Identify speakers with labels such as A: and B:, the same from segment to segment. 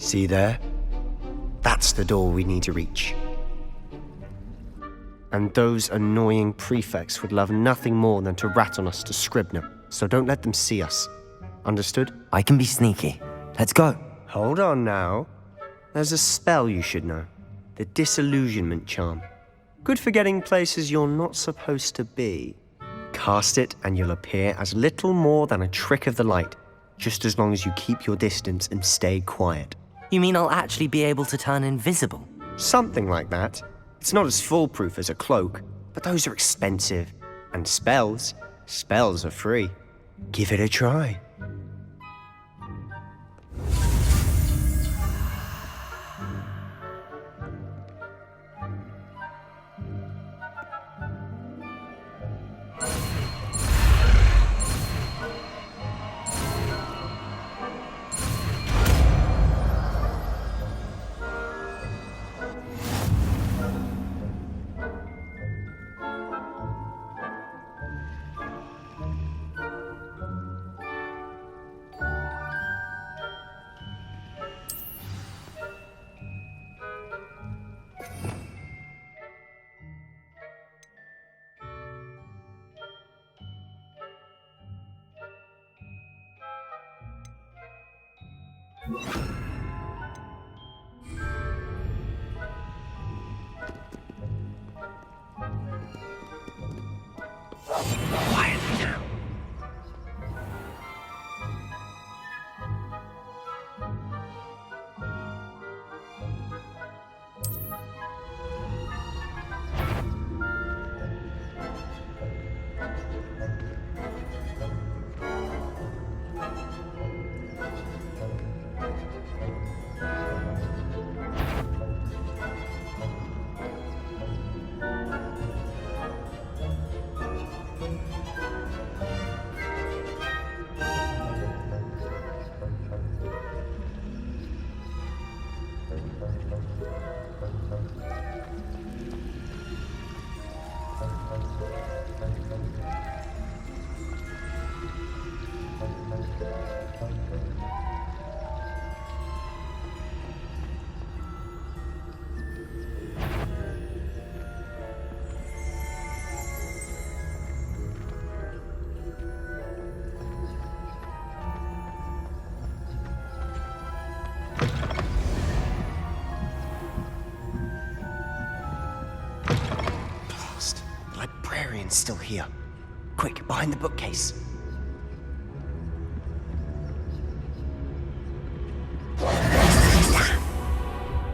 A: See there? That's the door we need to reach. And those annoying prefects would love nothing more than to rat on us to Scribner, so don't let them see us. Understood?
B: I can be sneaky. Let's go.
A: Hold on now. There's a spell you should know. The Disillusionment Charm. Good for getting places you're not supposed to be. Cast it and you'll appear as little more than a trick of the light, just as long as you keep your distance and stay quiet.
B: You mean I'll actually be able to turn invisible?
A: Something like that. It's not as foolproof as a cloak, but those are expensive. And spells are free. Give it a try. Quietly now. Librarian's still here. Quick, behind the bookcase.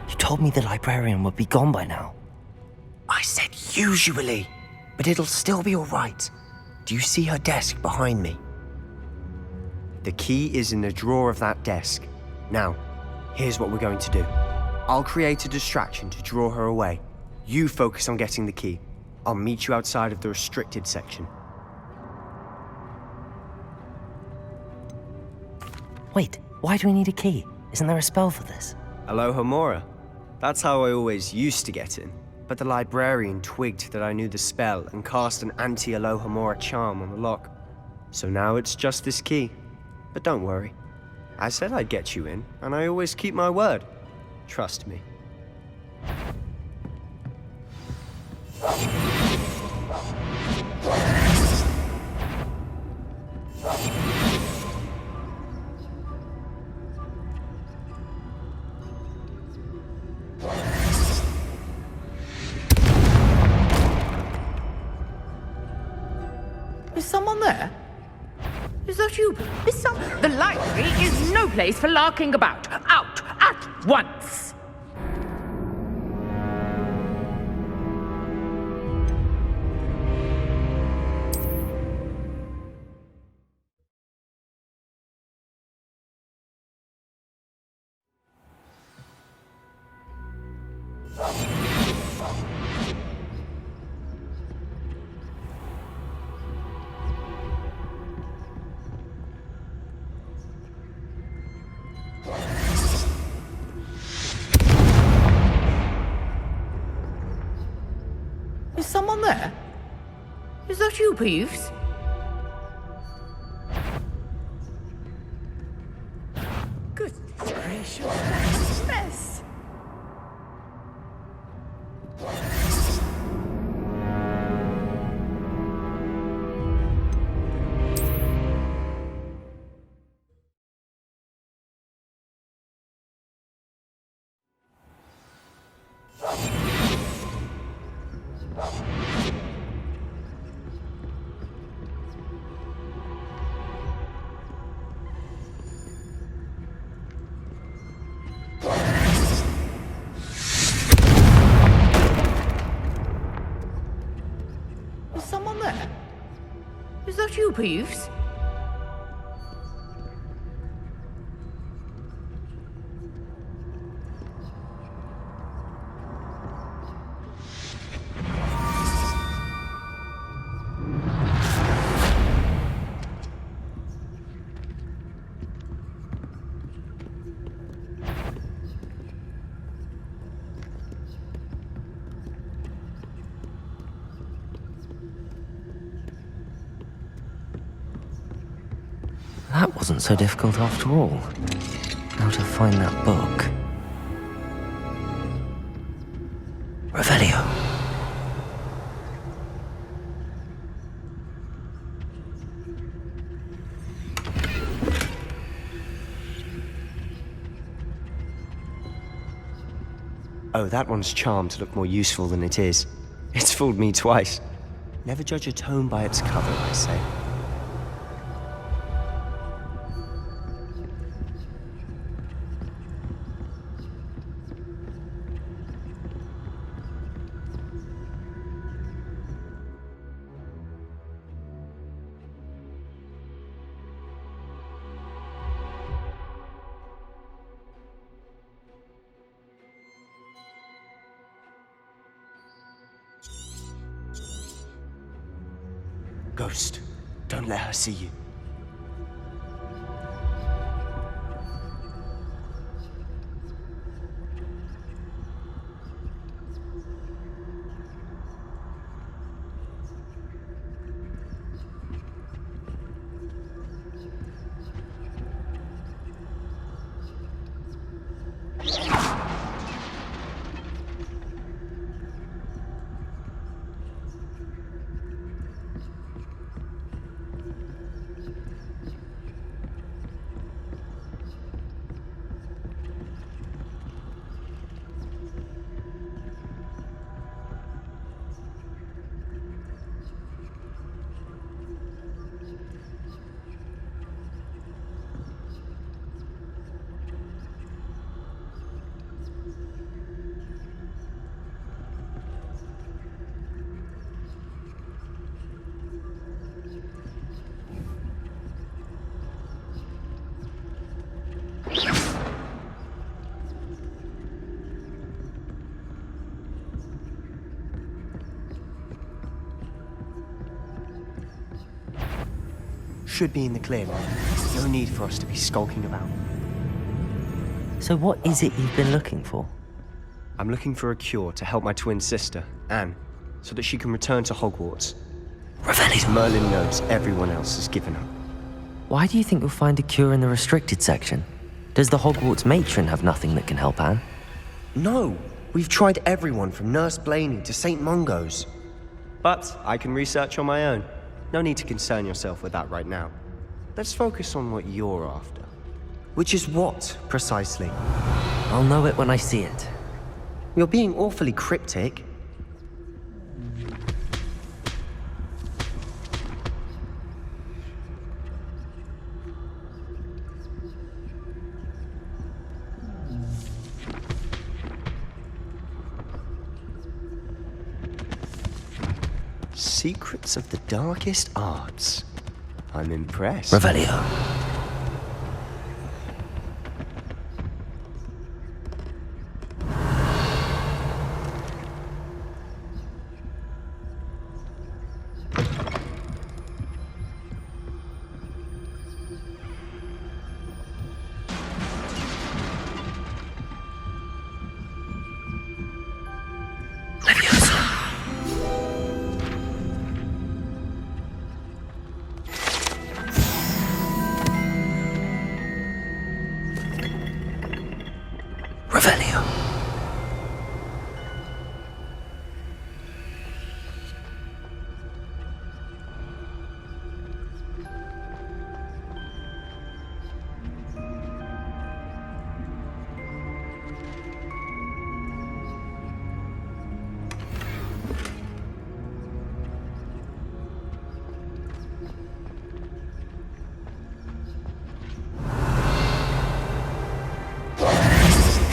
B: You told me the librarian would be gone by now.
A: I said usually, but it'll still be all right. Do you see her desk behind me? The key is in the drawer of that desk. Now, here's what we're going to do. I'll create a distraction to draw her away. You focus on getting the key. I'll meet you outside of the restricted section.
B: Wait, why do we need a key? Isn't there a spell for this?
A: Alohomora. That's how I always used to get in. But the librarian twigged that I knew the spell and cast an anti-Alohomora charm on the lock. So now it's just this key. But don't worry. I said I'd get you in, and I always keep my word. Trust me.
C: Is someone there? Is that you? The library is no place for larking about. Out at once! Is someone there? Is that you, Peeves? Good gracious. Is that you, Peeves?
B: That wasn't so difficult after all. How to find that book. Revelio.
A: Oh, that one's charmed to look more useful than it is. It's fooled me twice. Never judge a tome by its cover, I say. Ghost, don't let her see you. Should be in the clear now. No need for us to be skulking about.
B: So what is it you've been looking for?
A: I'm looking for a cure to help my twin sister, Anne, so that she can return to Hogwarts.
B: Revelio.
A: Merlin knows everyone else has given up.
B: Why do you think you'll find a cure in the restricted section? Does the Hogwarts matron have nothing that can help Anne?
A: No! We've tried everyone from Nurse Blaney to St. Mungo's. But I can research on my own. No need to concern yourself with that right now. Let's focus on what you're after. Which is what, precisely?
B: I'll know it when I see it.
A: You're being awfully cryptic. Secrets of the darkest arts. I'm impressed.
B: Revelio. Revelio.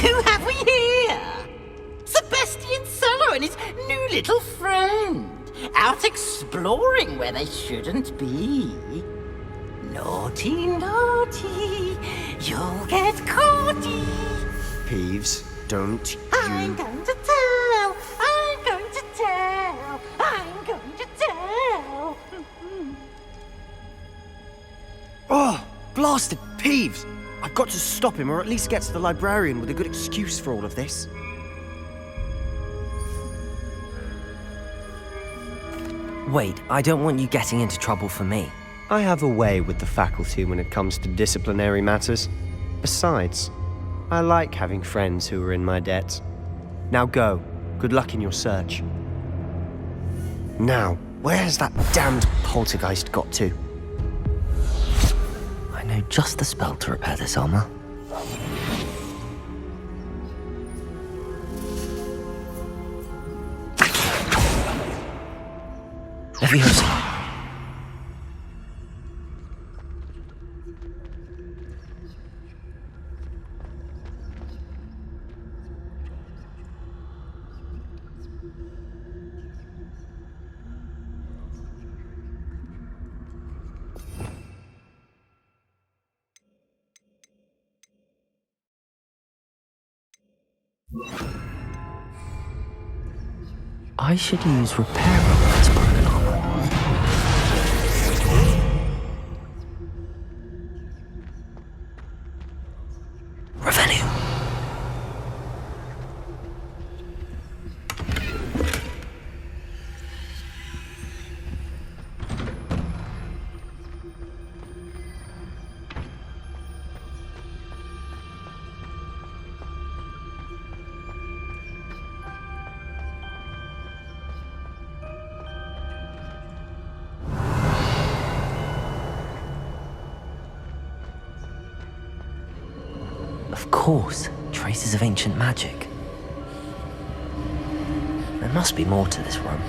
D: Who have we here? Sebastian Cello and his new little friend. out exploring where they shouldn't be. Naughty, naughty, you'll get caughty.
A: Peeves, don't
D: I'm
A: you...
D: going to tell, I'm going to tell, I'm going to tell.
A: Oh, blasted Peeves! I've got to stop him, or at least get to the librarian with a good excuse for all of this.
B: Wait, I don't want you getting into trouble for me.
A: I have a way with the faculty when it comes to disciplinary matters. Besides, I like having friends who are in my debt. Now go. Good luck in your search. Now, where has that damned poltergeist got to?
B: I know just the spell to repair this armor. Leviosa. I should use repair on its broken armor. Revelio. Of course, traces of ancient magic. There must be more to this room.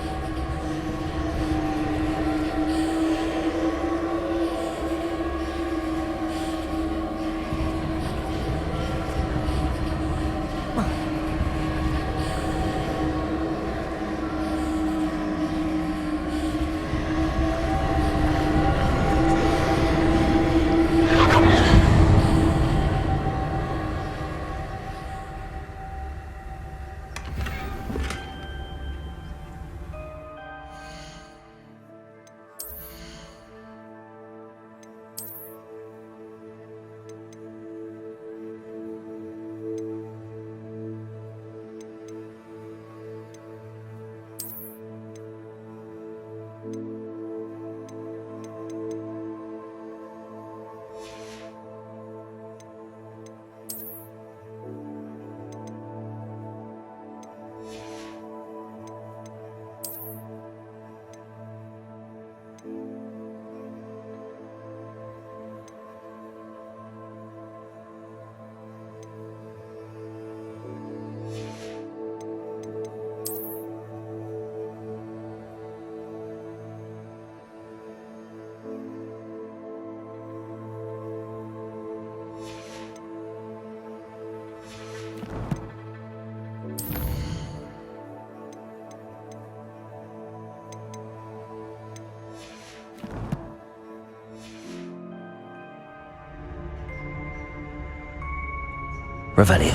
B: Revelio.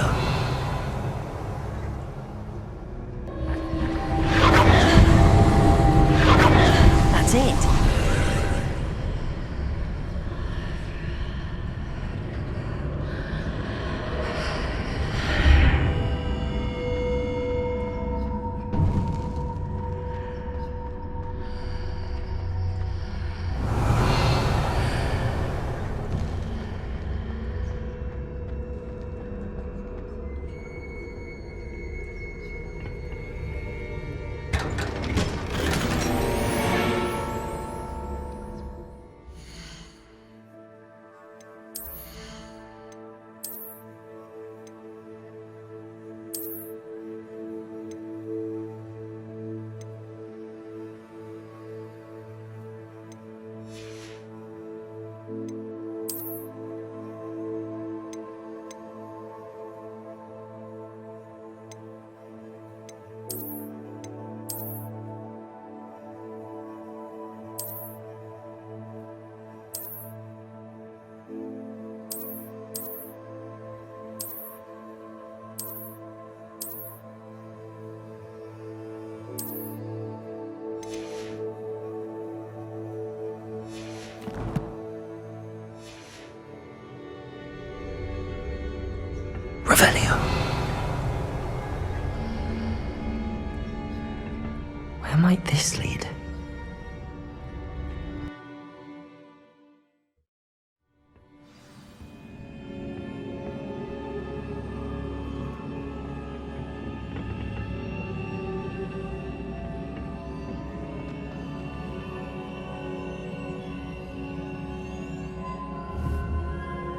B: That's it. might this lead?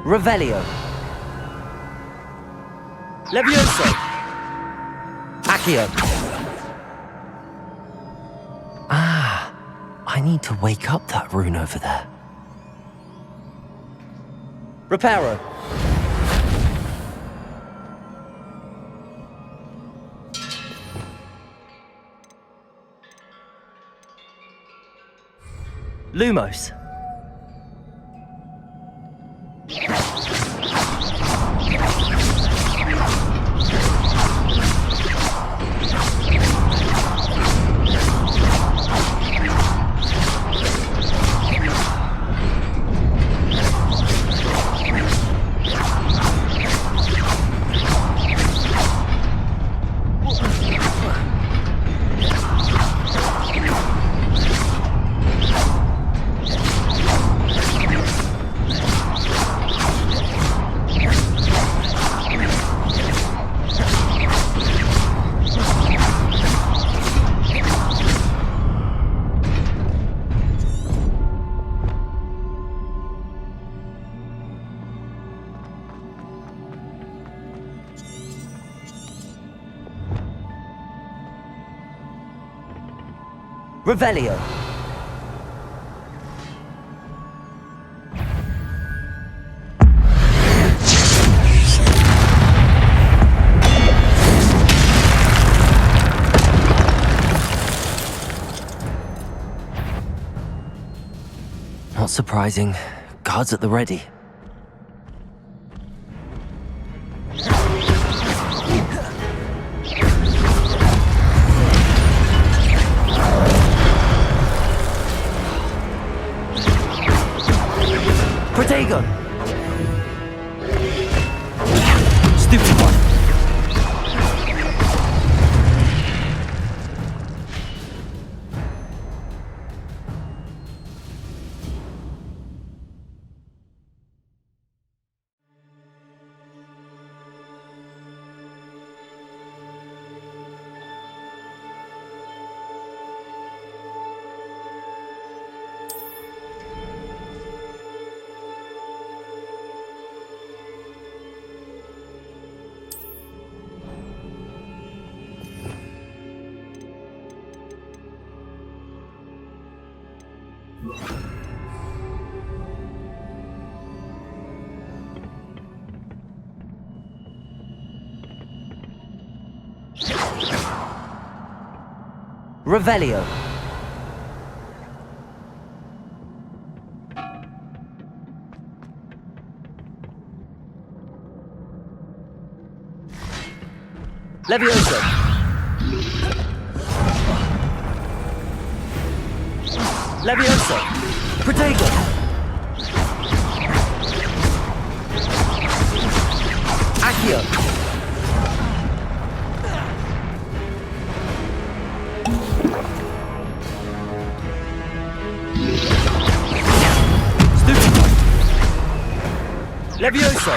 A: Revelio. Levioso. Accio.
B: Ah, I need to wake up that rune over there.
A: Reparo. Lumos. Revelio.
B: Not surprising. Guards at the ready.
A: Protego. Stupid one. Revelio. Levioso. Levioso. Protego. Accio. Levioso!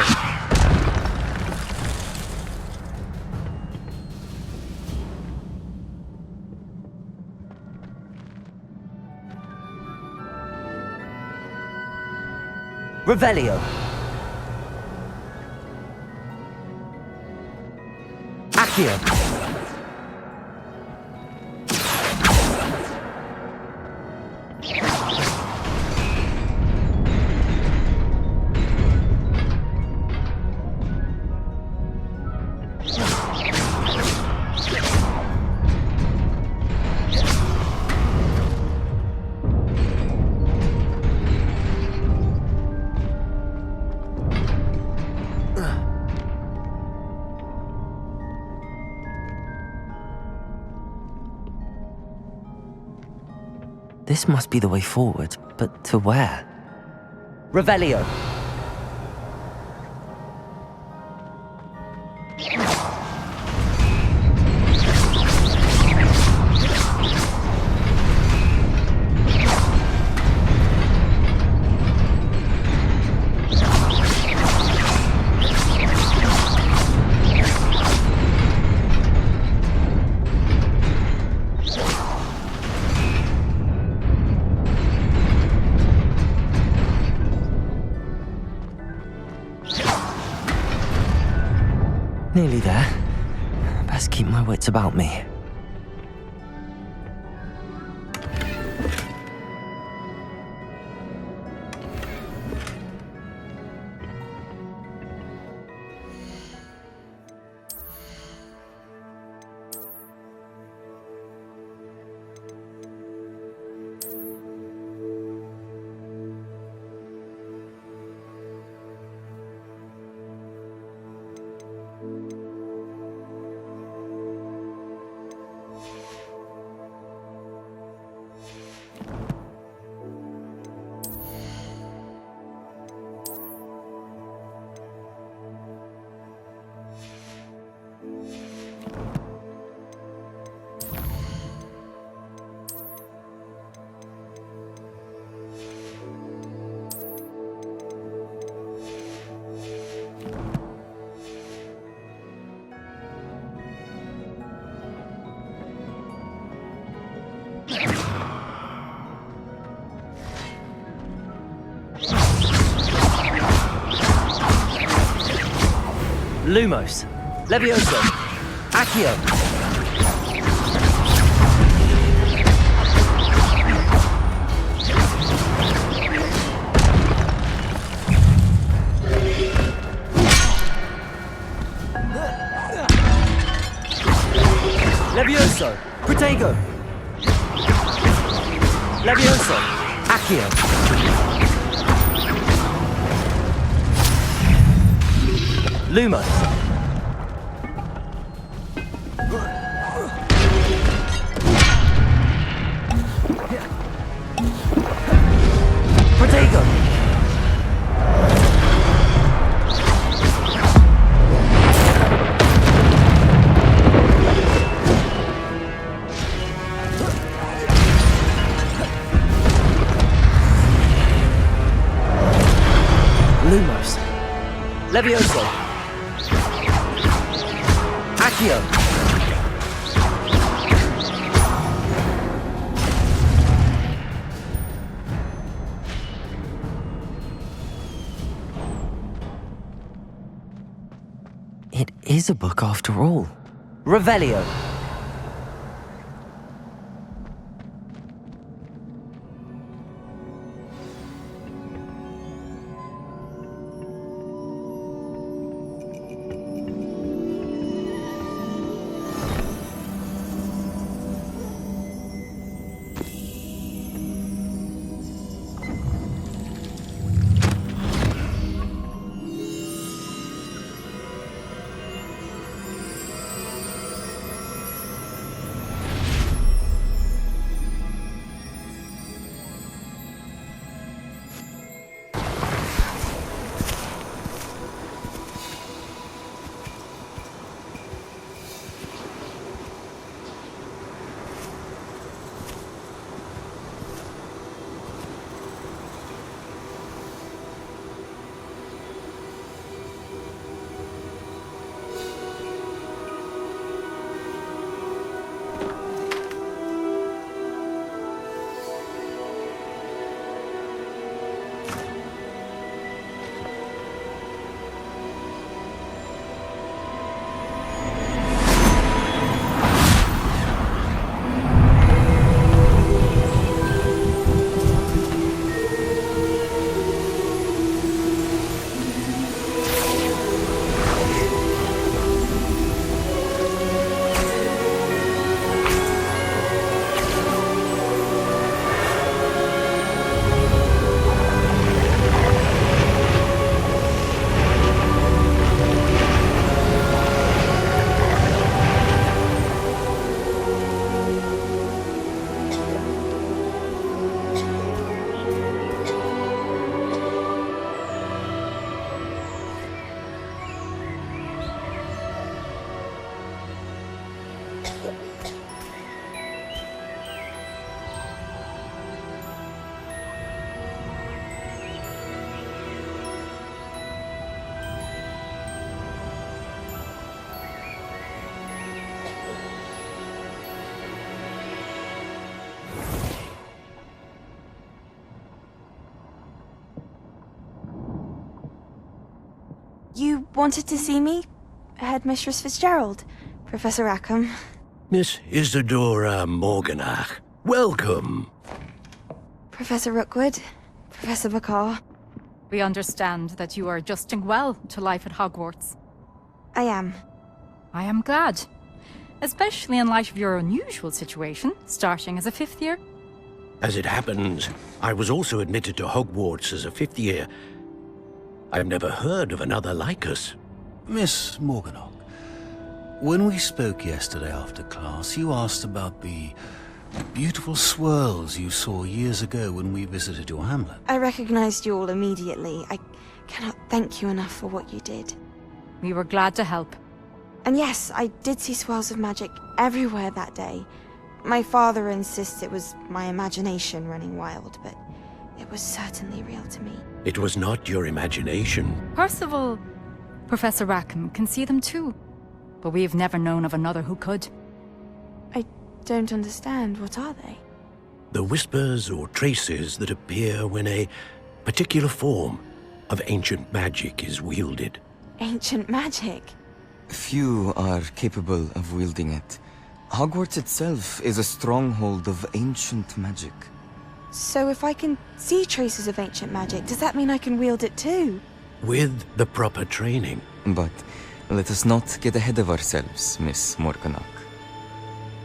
A: Revelio! Accio!
B: This must be the way forward, but to where?
A: Revelio!
B: Nearly there. Best keep my wits about me. Lumos, Levioso, Accio. Levioso, Protego. Levioso, Accio. Lumos. Protego. Lumos. Levioso. Accio. It is a book after all. Revelio.
E: You wanted to see me? Headmistress Fitzgerald, Professor Rackham.
F: Miss Isadora Morganach, welcome.
E: Professor Rookwood, Professor McCaw.
G: We understand that you are adjusting well to life at Hogwarts.
E: I am.
G: I am glad. Especially in light of your unusual situation, starting as a 5th year.
F: As it happens, I was also admitted to Hogwarts as a 5th year. I've never heard of another like us.
H: Miss Morganach, when we spoke yesterday after class, you asked about the beautiful swirls you saw years ago when we visited your hamlet.
E: I recognized you all immediately. I cannot thank you enough for what you did.
G: We were glad to help.
E: And yes, I did see swirls of magic everywhere that day. My father insists it was my imagination running wild, but it was certainly real to me.
F: It was not your imagination.
G: Percival, Professor Rackham can see them too. But we've never known of another who could.
E: I don't understand. What are they?
F: The whispers or traces that appear when a particular form of ancient magic is wielded.
E: Ancient magic?
I: Few are capable of wielding it. Hogwarts itself is a stronghold of ancient magic.
E: So if I can see traces of ancient magic, does that mean I can wield it too?
F: With the proper training.
I: But let us not get ahead of ourselves, Miss Morganach.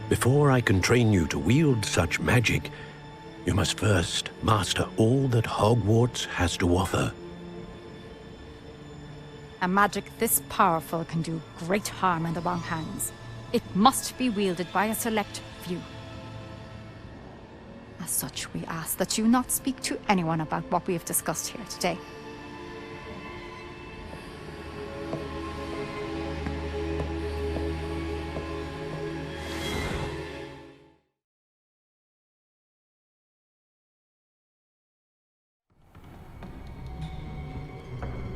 F: Before I can train you to wield such magic, you must first master all that Hogwarts has to offer.
G: A magic this powerful can do great harm in the wrong hands. It must be wielded by a select few. As such, we ask that you not speak to anyone about what we have discussed here today.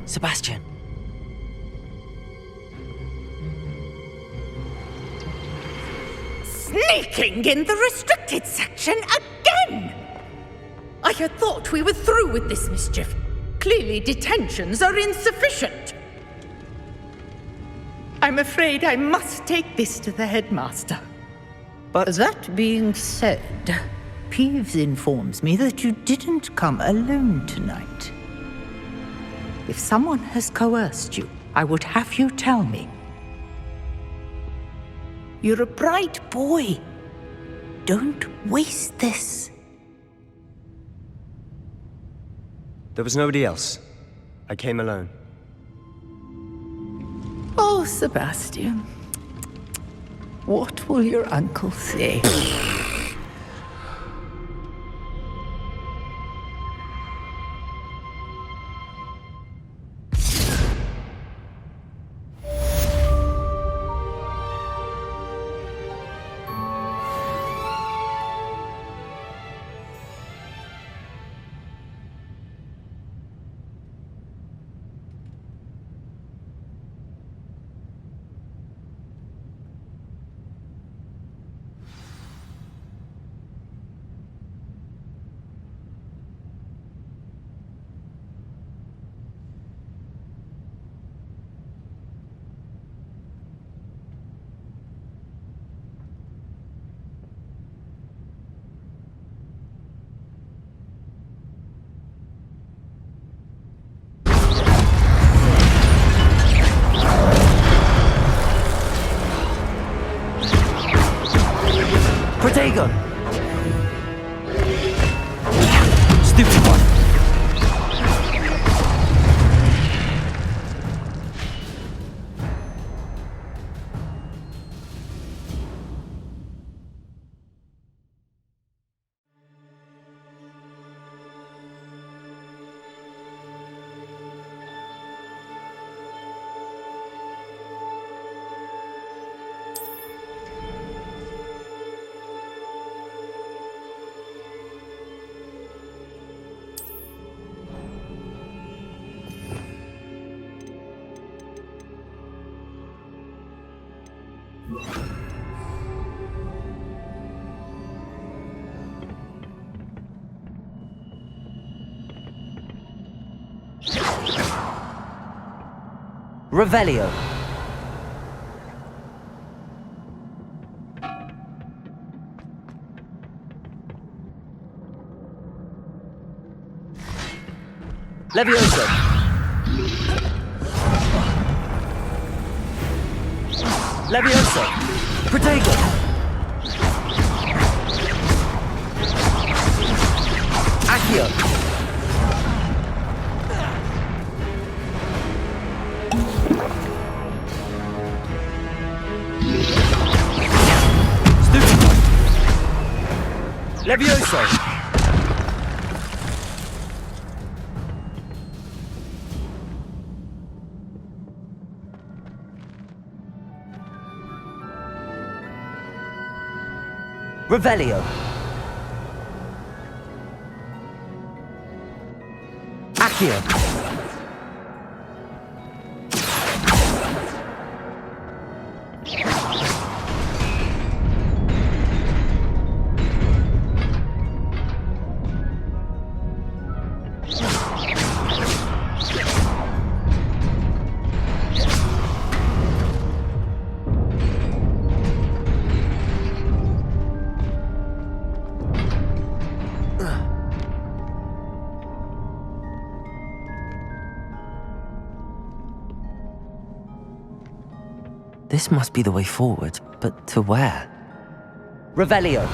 B: Sebastian.
C: Sneaking in the restricted section again! I had thought we were through with this mischief. Clearly detentions are insufficient. I'm afraid I must take this to the headmaster.
A: But
C: That being said, Peeves informs me that you didn't come alone tonight. If someone has coerced you, I would have you tell me. You're a bright boy. Don't waste this.
A: there was nobody else. I came alone.
C: Oh, Sebastian. What will your uncle say?
B: Protego! Stupid one! Revelio. Levioso! Levioso! Protego! Accio! Stupido! Levioso! Revelio. Accio. This must be the way forward, but to where? Revelio!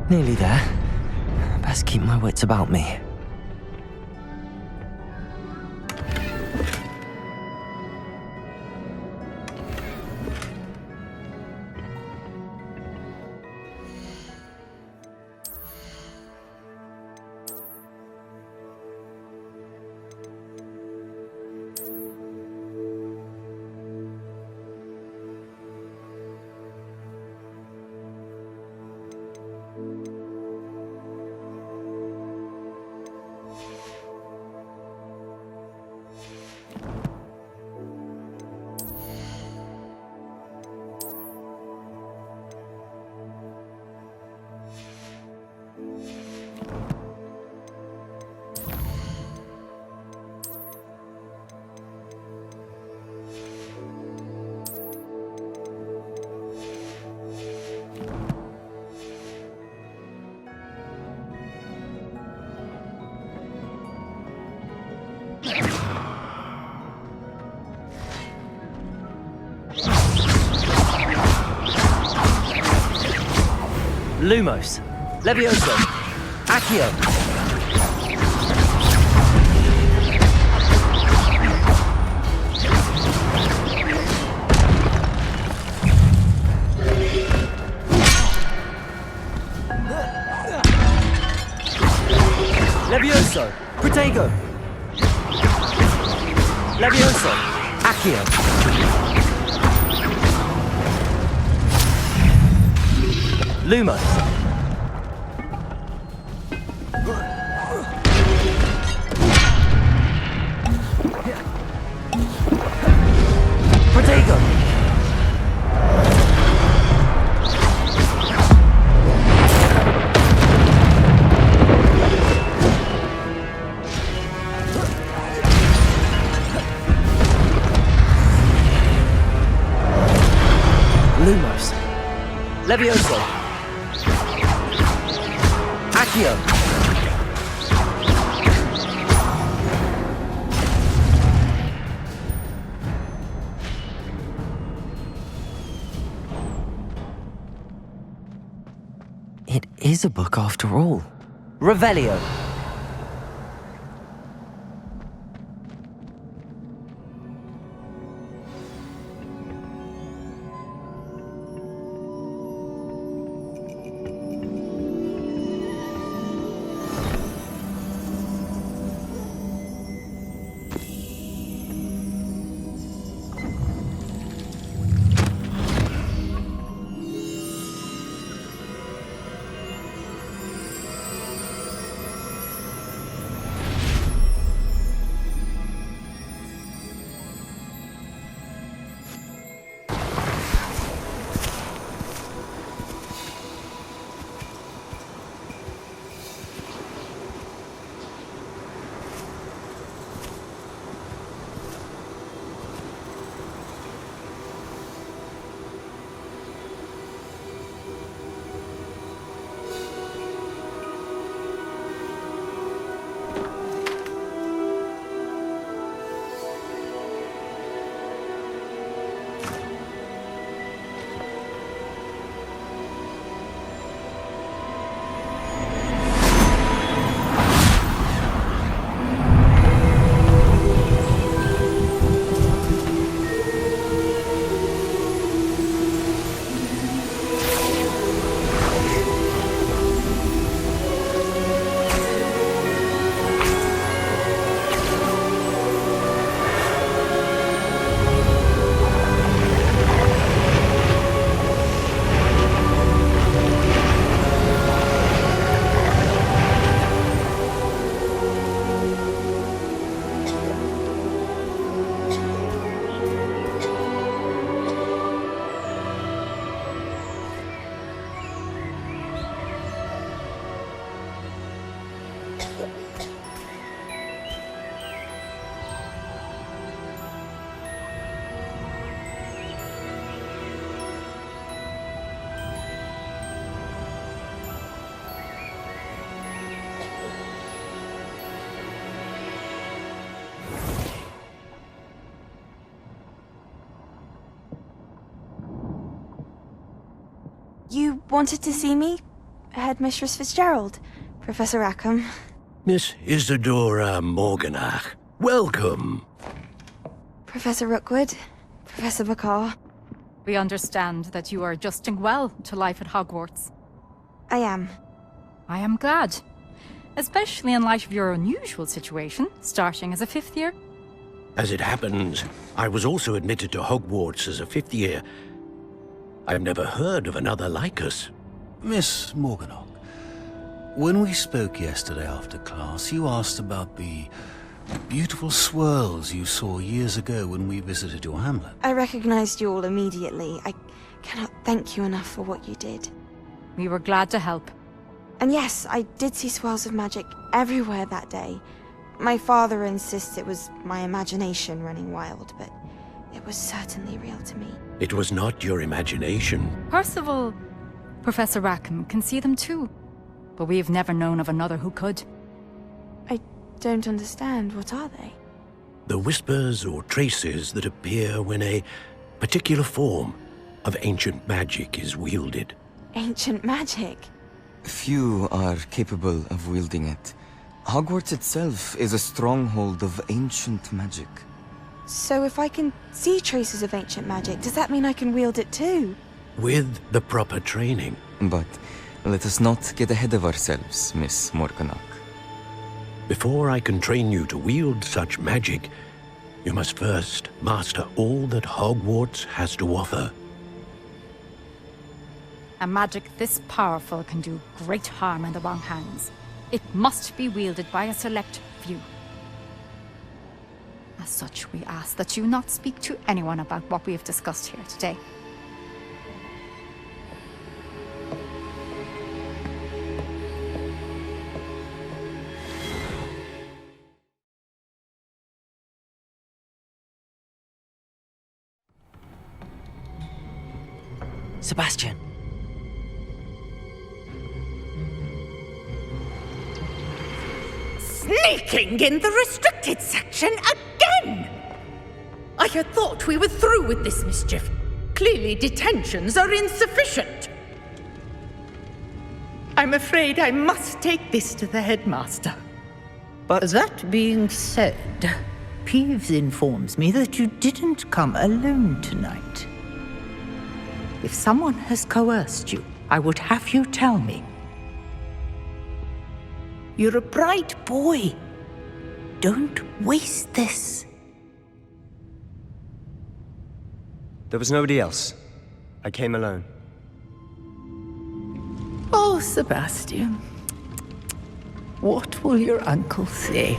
B: Nearly there. Best keep my wits about me. Lumos. Levioso. Accio. Levioso. Protego. Levioso. Accio. Lumos. Protego. Lumos. Levioso. Accio. It is a book after all. Revelio.
E: You wanted to see me? Headmistress Fitzgerald, Professor Rackham.
F: Miss Isadora Morganach, welcome.
E: Professor Rookwood, Professor Bakar.
G: We understand that you are adjusting well to life at Hogwarts.
E: I am.
G: I am glad. Especially in light of your unusual situation, starting as a fifth year.
F: As it happens, I was also admitted to Hogwarts as a fifth year. I've never heard of another like us.
H: Miss Morganach, when we spoke yesterday after class, you asked about the beautiful swirls you saw years ago when we visited your hamlet.
E: I recognized you all immediately. I cannot thank you enough for what you did.
G: We were glad to help.
E: And yes, I did see swirls of magic everywhere that day. My father insists it was my imagination running wild, but it was certainly real to me.
F: It was not your imagination.
G: Percival, Professor Rackham can see them too. But we have never known of another who could.
E: I don't understand. What are they?
F: The whispers or traces that appear when a particular form of ancient magic is wielded.
E: Ancient magic?
I: Few are capable of wielding it. Hogwarts itself is a stronghold of ancient magic.
E: So if I can see traces of ancient magic, does that mean I can wield it too?
F: With the proper training.
I: But let us not get ahead of ourselves, Miss Morganach.
F: Before I can train you to wield such magic, you must first master all that Hogwarts has to offer.
G: A magic this powerful can do great harm in the wrong hands. It must be wielded by a select few. As such, we ask that you not speak to anyone about what we have discussed here today.
B: Sebastian.
C: Sneaking in the restricted section again! I had thought we were through with this mischief. Clearly detentions are insufficient. I'm afraid I must take this to the headmaster. But that being said, Peeves informs me that you didn't come alone tonight. If someone has coerced you, I would have you tell me. You're a bright boy. Don't waste this.
A: There was nobody else. I came alone.
C: Oh, Sebastian. What will your uncle say?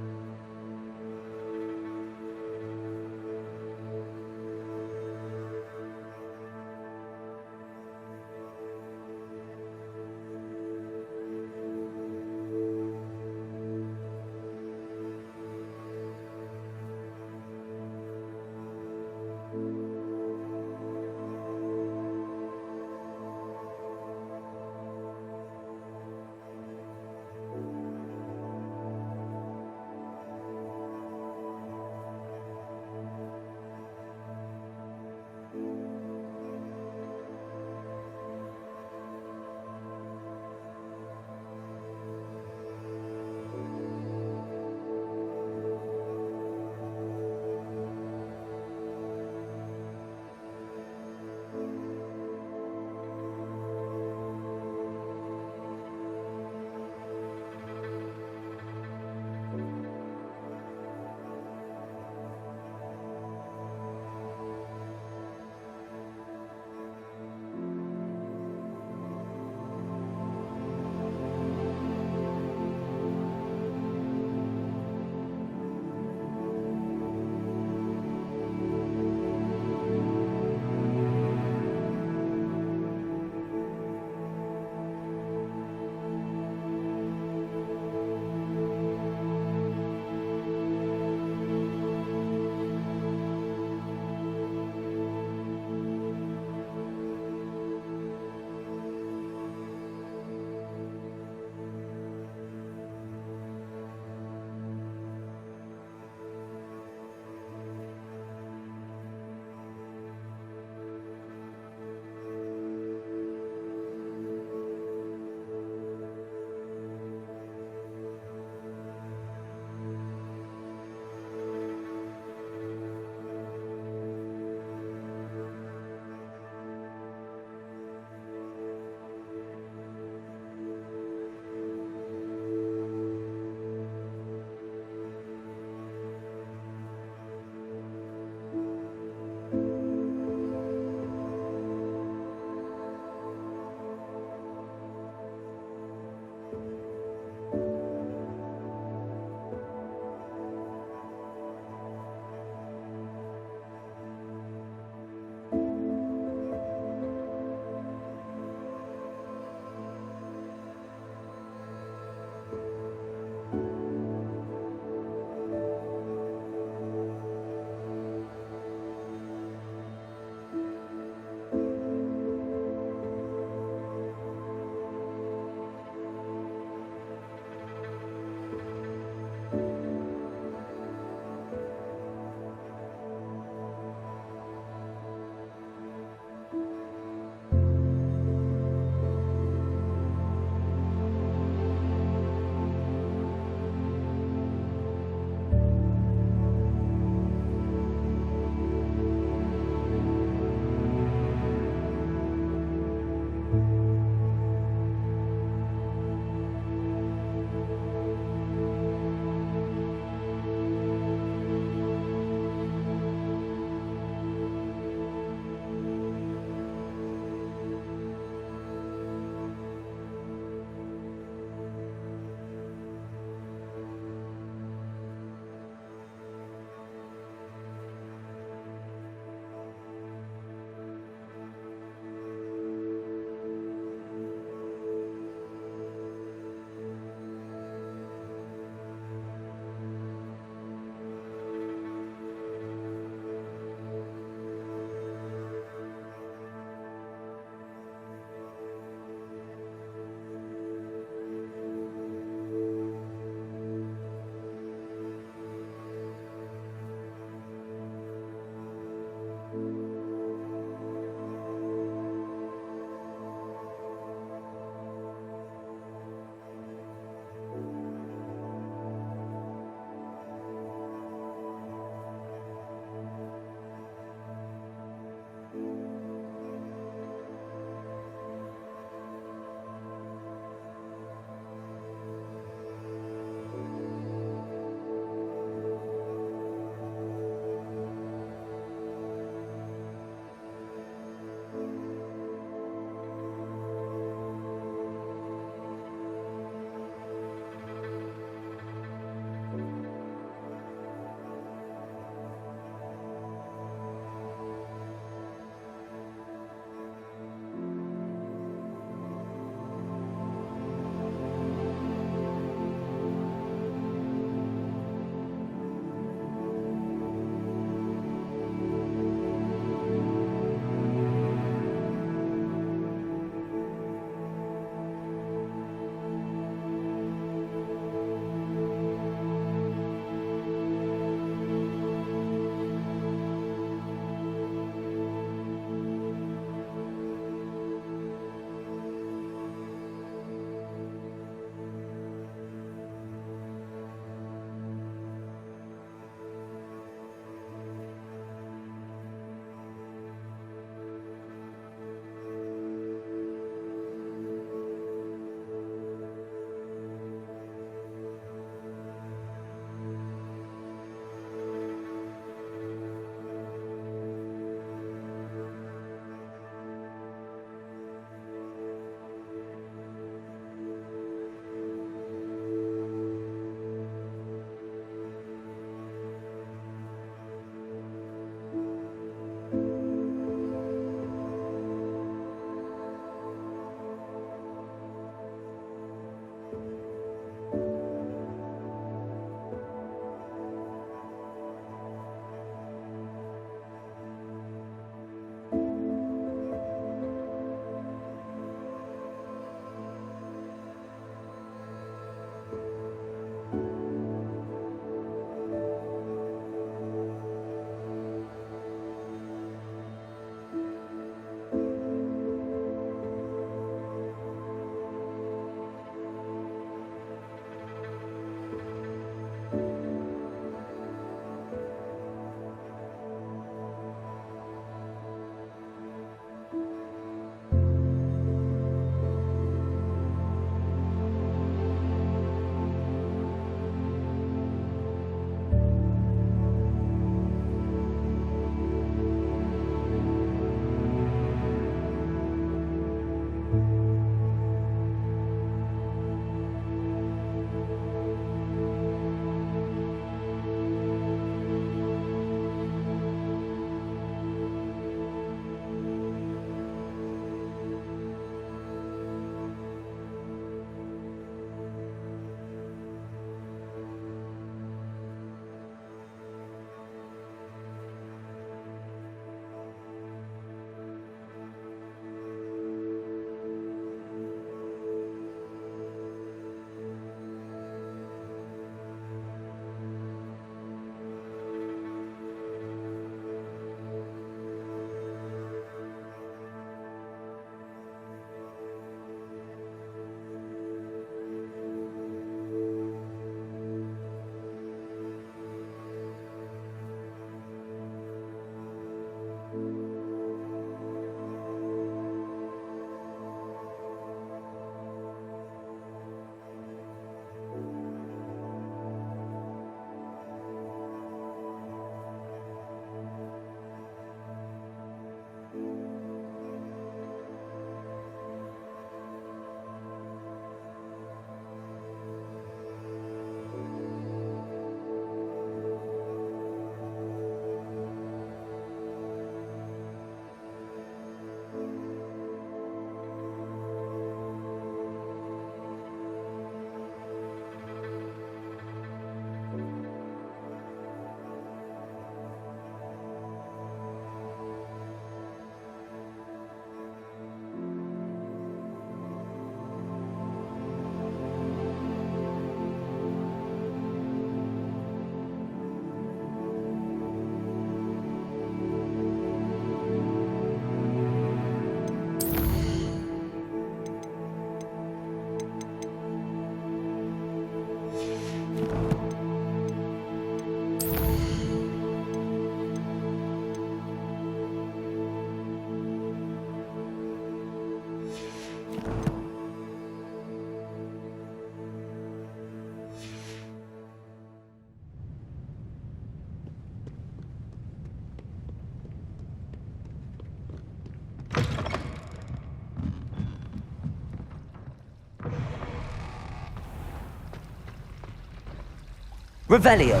B: Revelio.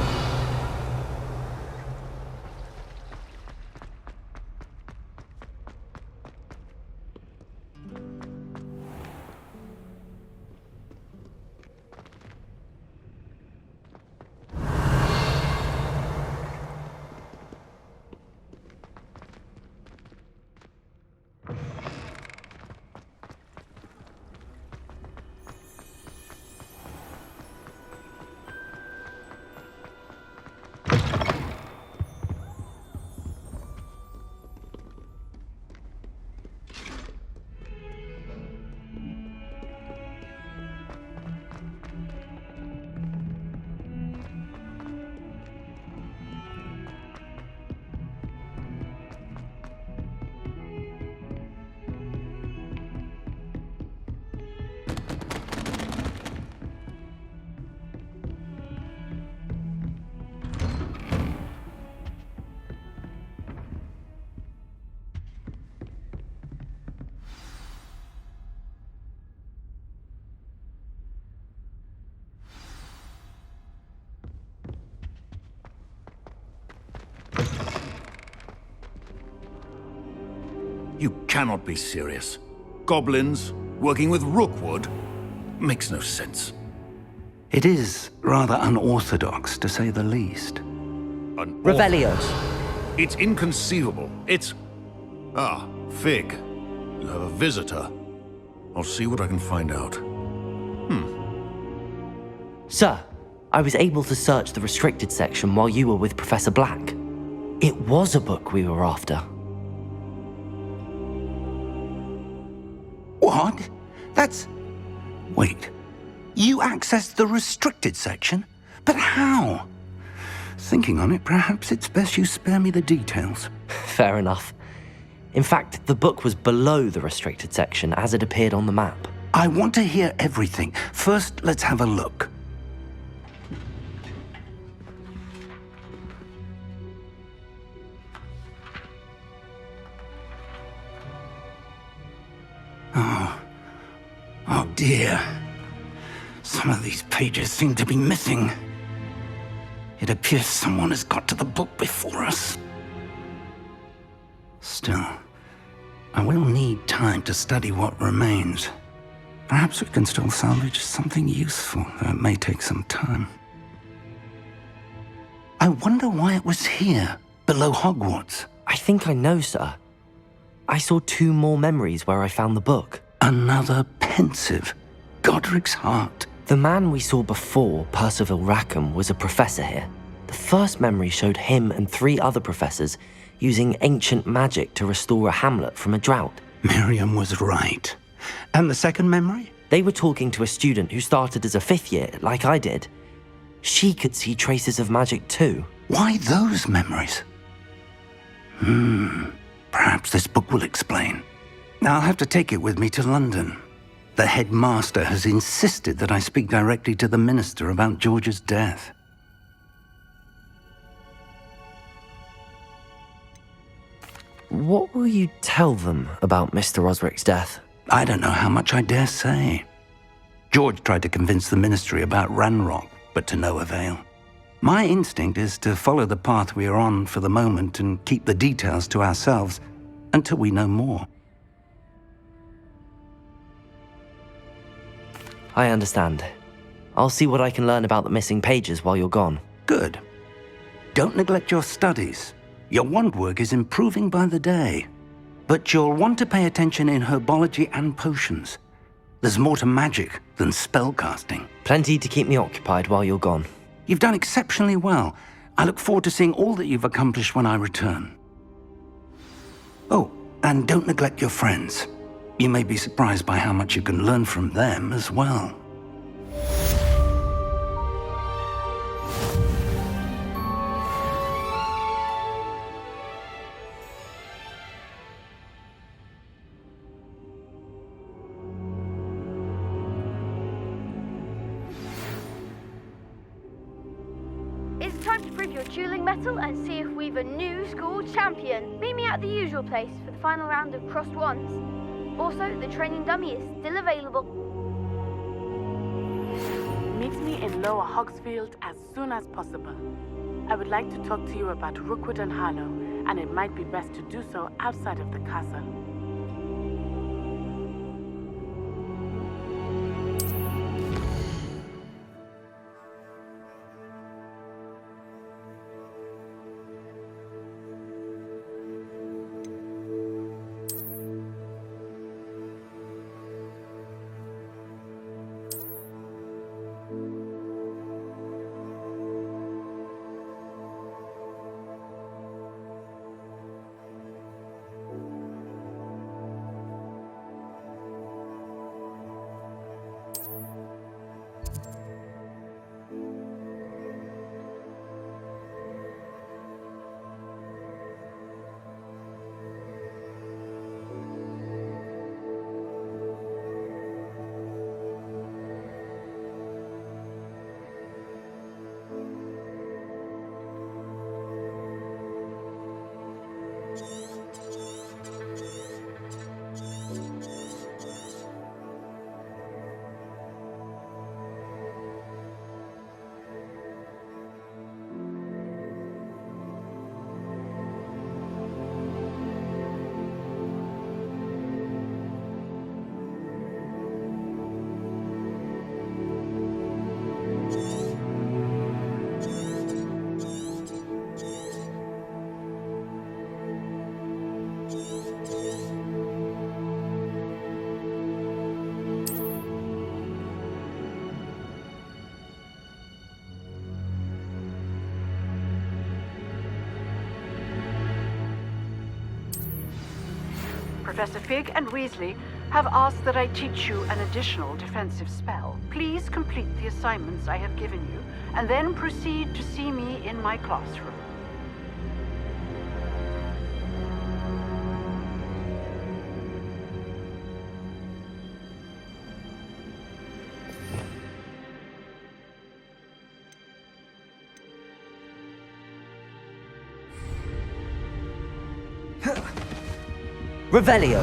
H: You cannot be serious. Goblins working with Rookwood? Makes no sense.
J: It is rather unorthodox, to say the least.
B: Revelio.
H: It's inconceivable. It's... Ah, Fig. You have a visitor. I'll see what I can find out.
B: Sir, I was able to search the restricted section while you were with Professor Black. It was a book we were after.
J: What? That's... Wait. You accessed the restricted section? But how? Thinking on it, perhaps it's best you spare me the details.
B: Fair enough. In fact, the book was below the restricted section as it appeared on the map.
J: I want to hear everything. First, let's have a look. Oh dear. Some of these pages seem to be missing. It appears someone has got to the book before us. Still, I will need time to study what remains. Perhaps we can still salvage something useful, though it may take some time. I wonder why it was here, below Hogwarts.
B: I think I know, sir. I saw 2 more memories where I found the book.
J: Another pensive. Godric's heart.
B: The man we saw before, Percival Rackham, was a professor here. The first memory showed him and 3 other professors using ancient magic to restore a hamlet from a drought.
J: Miriam was right. And the second memory?
B: They were talking to a student who started as a 5th year, like I did. She could see traces of magic too.
J: Why those memories? Perhaps this book will explain. I'll have to take it with me to London. The headmaster has insisted that I speak directly to the minister about George's death.
B: What will you tell them about Mr. Osric's death?
J: I don't know how much I dare say. George tried to convince the ministry about Ranrock, but to no avail. My instinct is to follow the path we are on for the moment and keep the details to ourselves until we know more.
B: I understand. I'll see what I can learn about the missing pages while you're gone.
J: Good. Don't neglect your studies. Your wand work is improving by the day. But you'll want to pay attention in herbology and potions. There's more to magic than spellcasting.
B: Plenty to keep me occupied while you're gone.
J: You've done exceptionally well. I look forward to seeing all that you've accomplished when I return. Oh, and don't neglect your friends. You may be surprised by how much you can learn from them as well.
K: It's time to prove your dueling mettle and see if we've a new school champion. Meet me at the usual place for the final round of crossed wands. Also, the training dummy is still available.
L: meet me in Lower Hogsfield as soon as possible. I would like to talk to you about Rookwood and Harlow, and it might be best to do so outside of the castle. Professor Fig and Weasley have asked that I teach you an additional defensive spell. Please complete the assignments I have given you, and then proceed to see me in my classroom.
B: Revelio.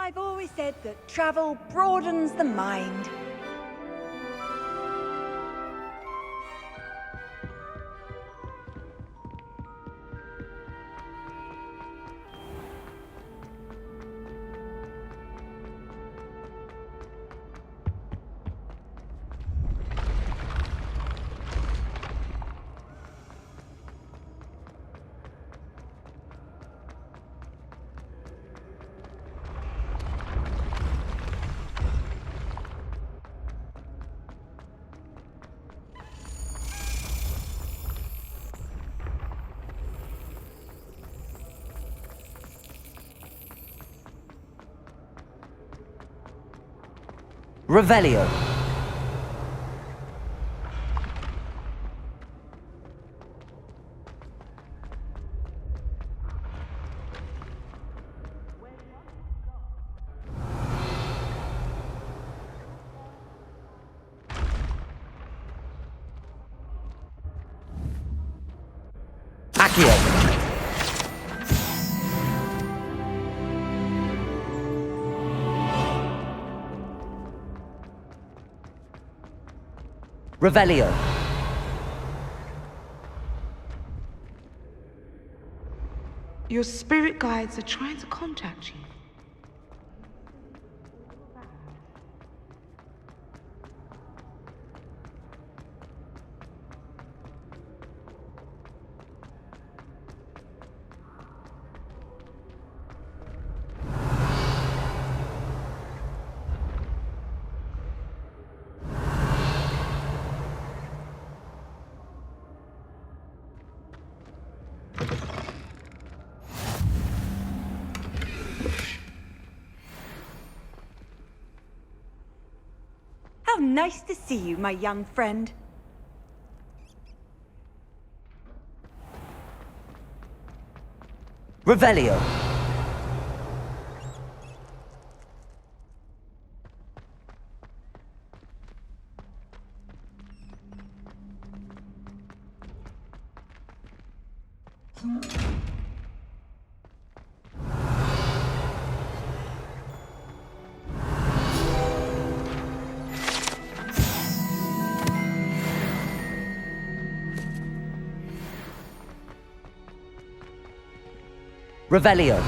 M: I've always said that travel broadens the mind.
B: Revelio. Accio. Revelio.
N: Your spirit guides are trying to contact you.
M: How nice to see you, my young friend.
B: Revelio. Revelio.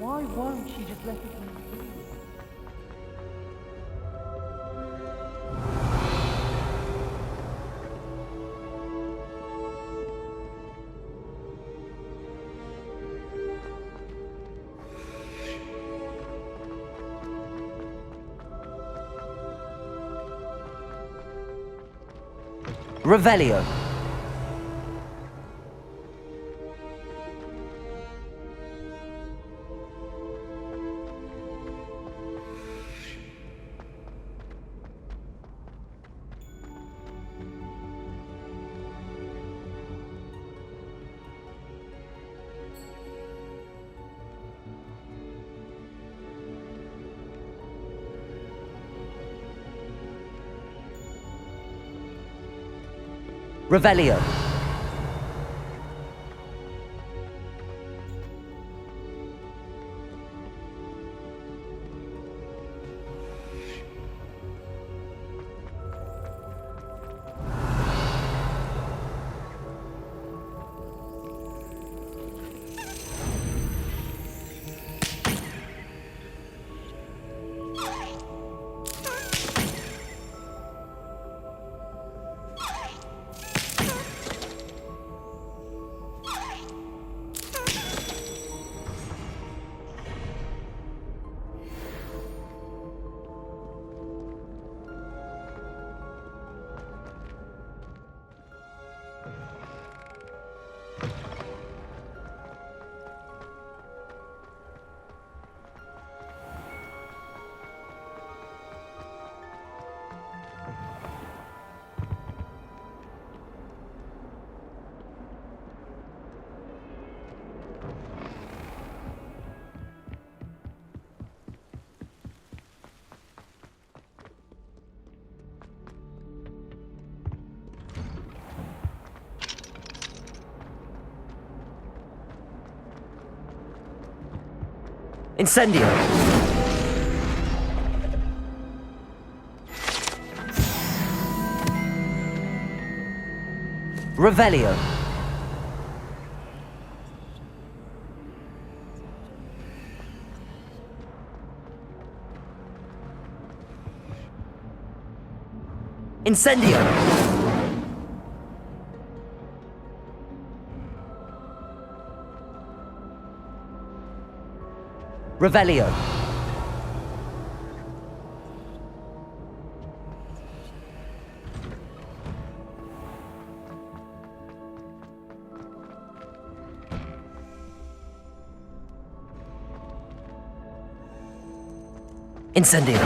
D: Why won't she just let it be?
B: Revelio. Revelio. Incendio! Revelio! Incendio! Revelio! Incendio!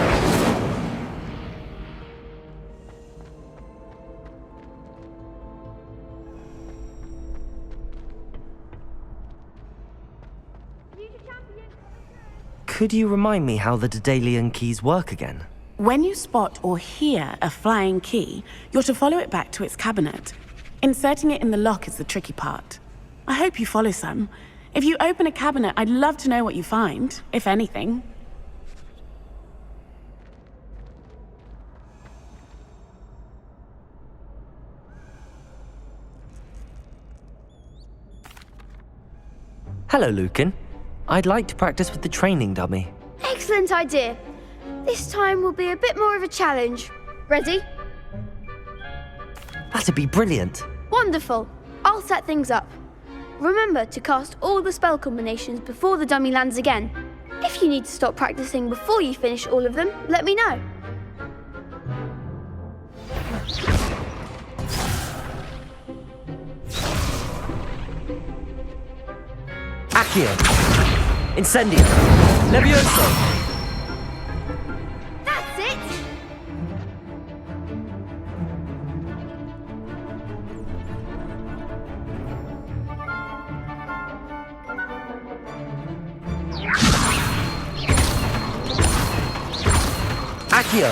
B: Could you remind me how the Daedalian keys work again?
O: When you spot or hear a flying key, you're to follow it back to its cabinet. Inserting it in the lock is the tricky part. I hope you follow some. If you open a cabinet, I'd love to know what you find, if anything.
B: Hello, Lucan. I'd like to practice with the training dummy.
K: Excellent idea. This time will be a bit more of a challenge. Ready?
B: That'd be brilliant.
K: Wonderful. I'll set things up. Remember to cast all the spell combinations before the dummy lands again. If you need to stop practicing before you finish all of them, let me know.
B: Accio! Incendio! Levioso!
K: That's it!
B: Accio!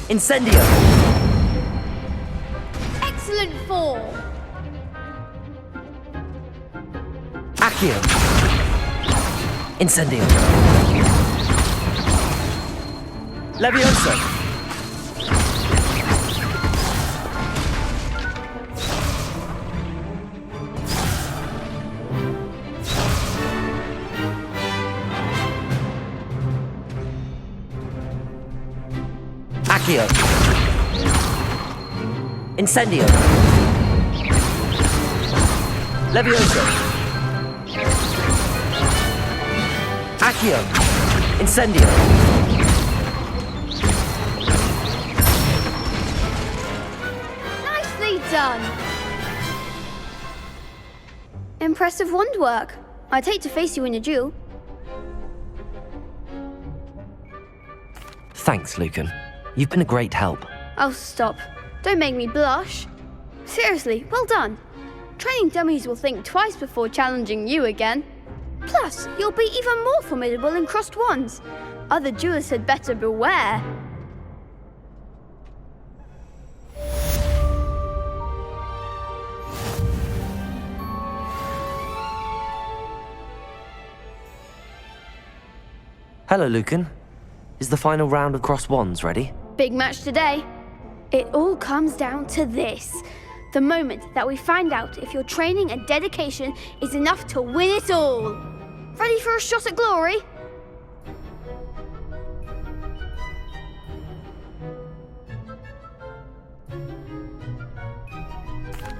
B: Incendio!
K: Excellent form!
B: Accio! Incendio! Levioso! Accio! Incendio! Levioso! Accio! Incendio!
K: Nicely done! Impressive wand work. I'd hate to face you in a duel.
B: Thanks, Lucan. You've been a great help.
K: Oh, stop. Don't make me blush. Seriously, well done. Training dummies will think twice before challenging you again. Plus, you'll be even more formidable in crossed wands. Other duelists had better beware.
B: Hello, Lucan. Is the final round of crossed wands ready?
K: Big match today. It all comes down to this. The moment that we find out if your training and dedication is enough to win it all. Ready for a shot at glory?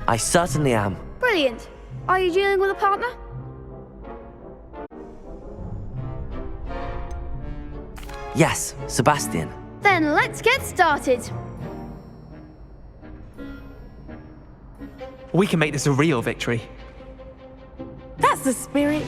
B: I certainly am.
K: Brilliant. Are you dealing with a partner?
B: Yes, Sebastian.
K: Then let's get started.
P: We can make this a real victory.
O: That's the spirit.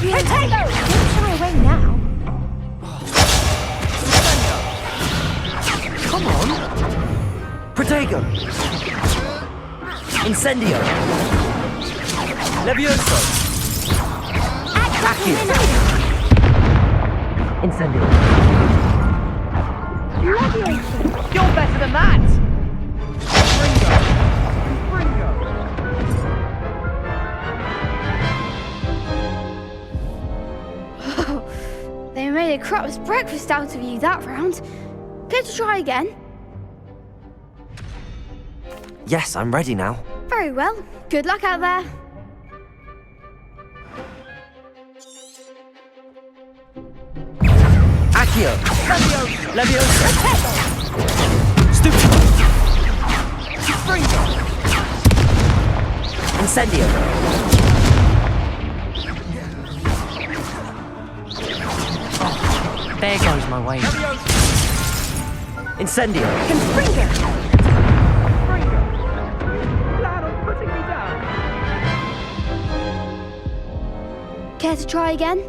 D: Potato! Don't shy away now.
B: Come on! Protego! Incendio! Levioso! Accio! Incendio!
D: You're better than that!
K: They made a crap's breakfast out of you that round. Care to try again?
B: Yes, I'm ready now.
K: Very well. Good luck out there.
B: Accio! Levioso! Stupid! Incendio! There goes my way. Incendio!
K: Care to try again?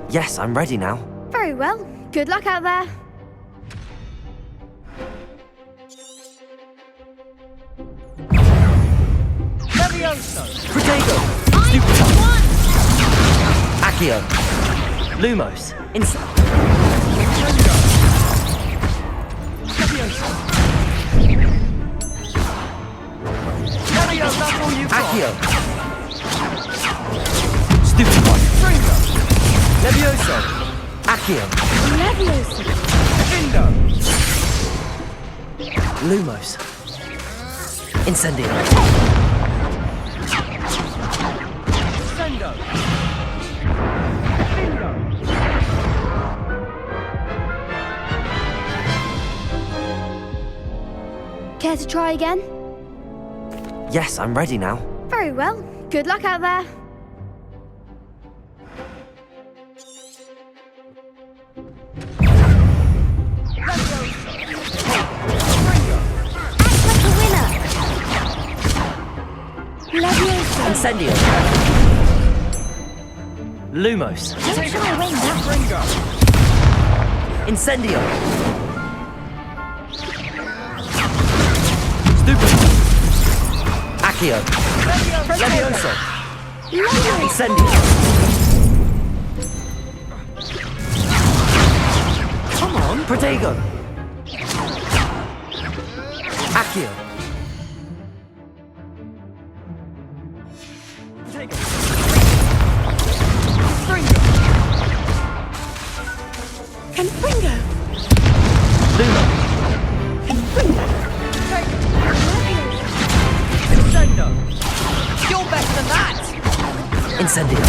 B: Yes, I'm ready now.
K: Very well. Good luck out there.
B: Protego! Stupid! Accio! Lumos! Accio! Stupid one! Levioso! Accio!
K: Levioso!
B: Lumos! Incendio!
K: Care to try again?
B: Yes, I'm ready now.
K: Very well. Good luck out there.
B: Incendio! Lumos! Incendio! Stupid! Accio! Levioso! Incendio! Come on! Protego! Accio!
O: Confringo!
B: Lumo!
D: Incendio! You're better than that!
B: Incendio!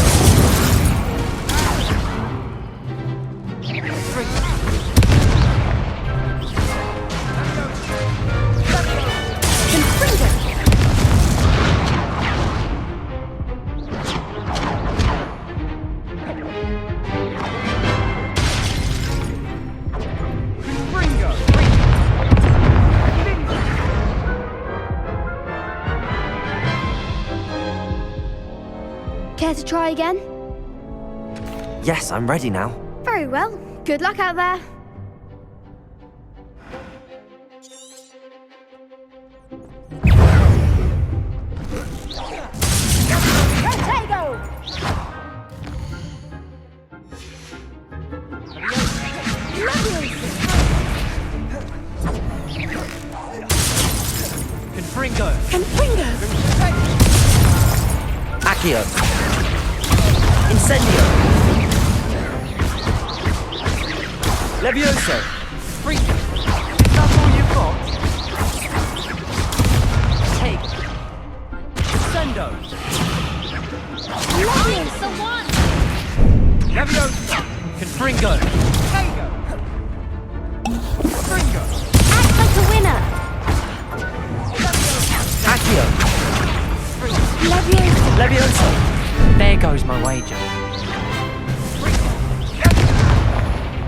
K: Care to try again?
B: Yes, I'm ready now.
K: Very well. Good luck out there.
B: Confringo!
O: Confringo!
B: Accio! Incendio! Levioso!
D: Freak! That's all you've got? Take! Sendo!
K: Levioso one!
D: Levioso! Confringo! Tego! Confringo!
K: Act like a winner!
B: Accio!
K: Levioso!
B: Levioso!
D: There goes my wager.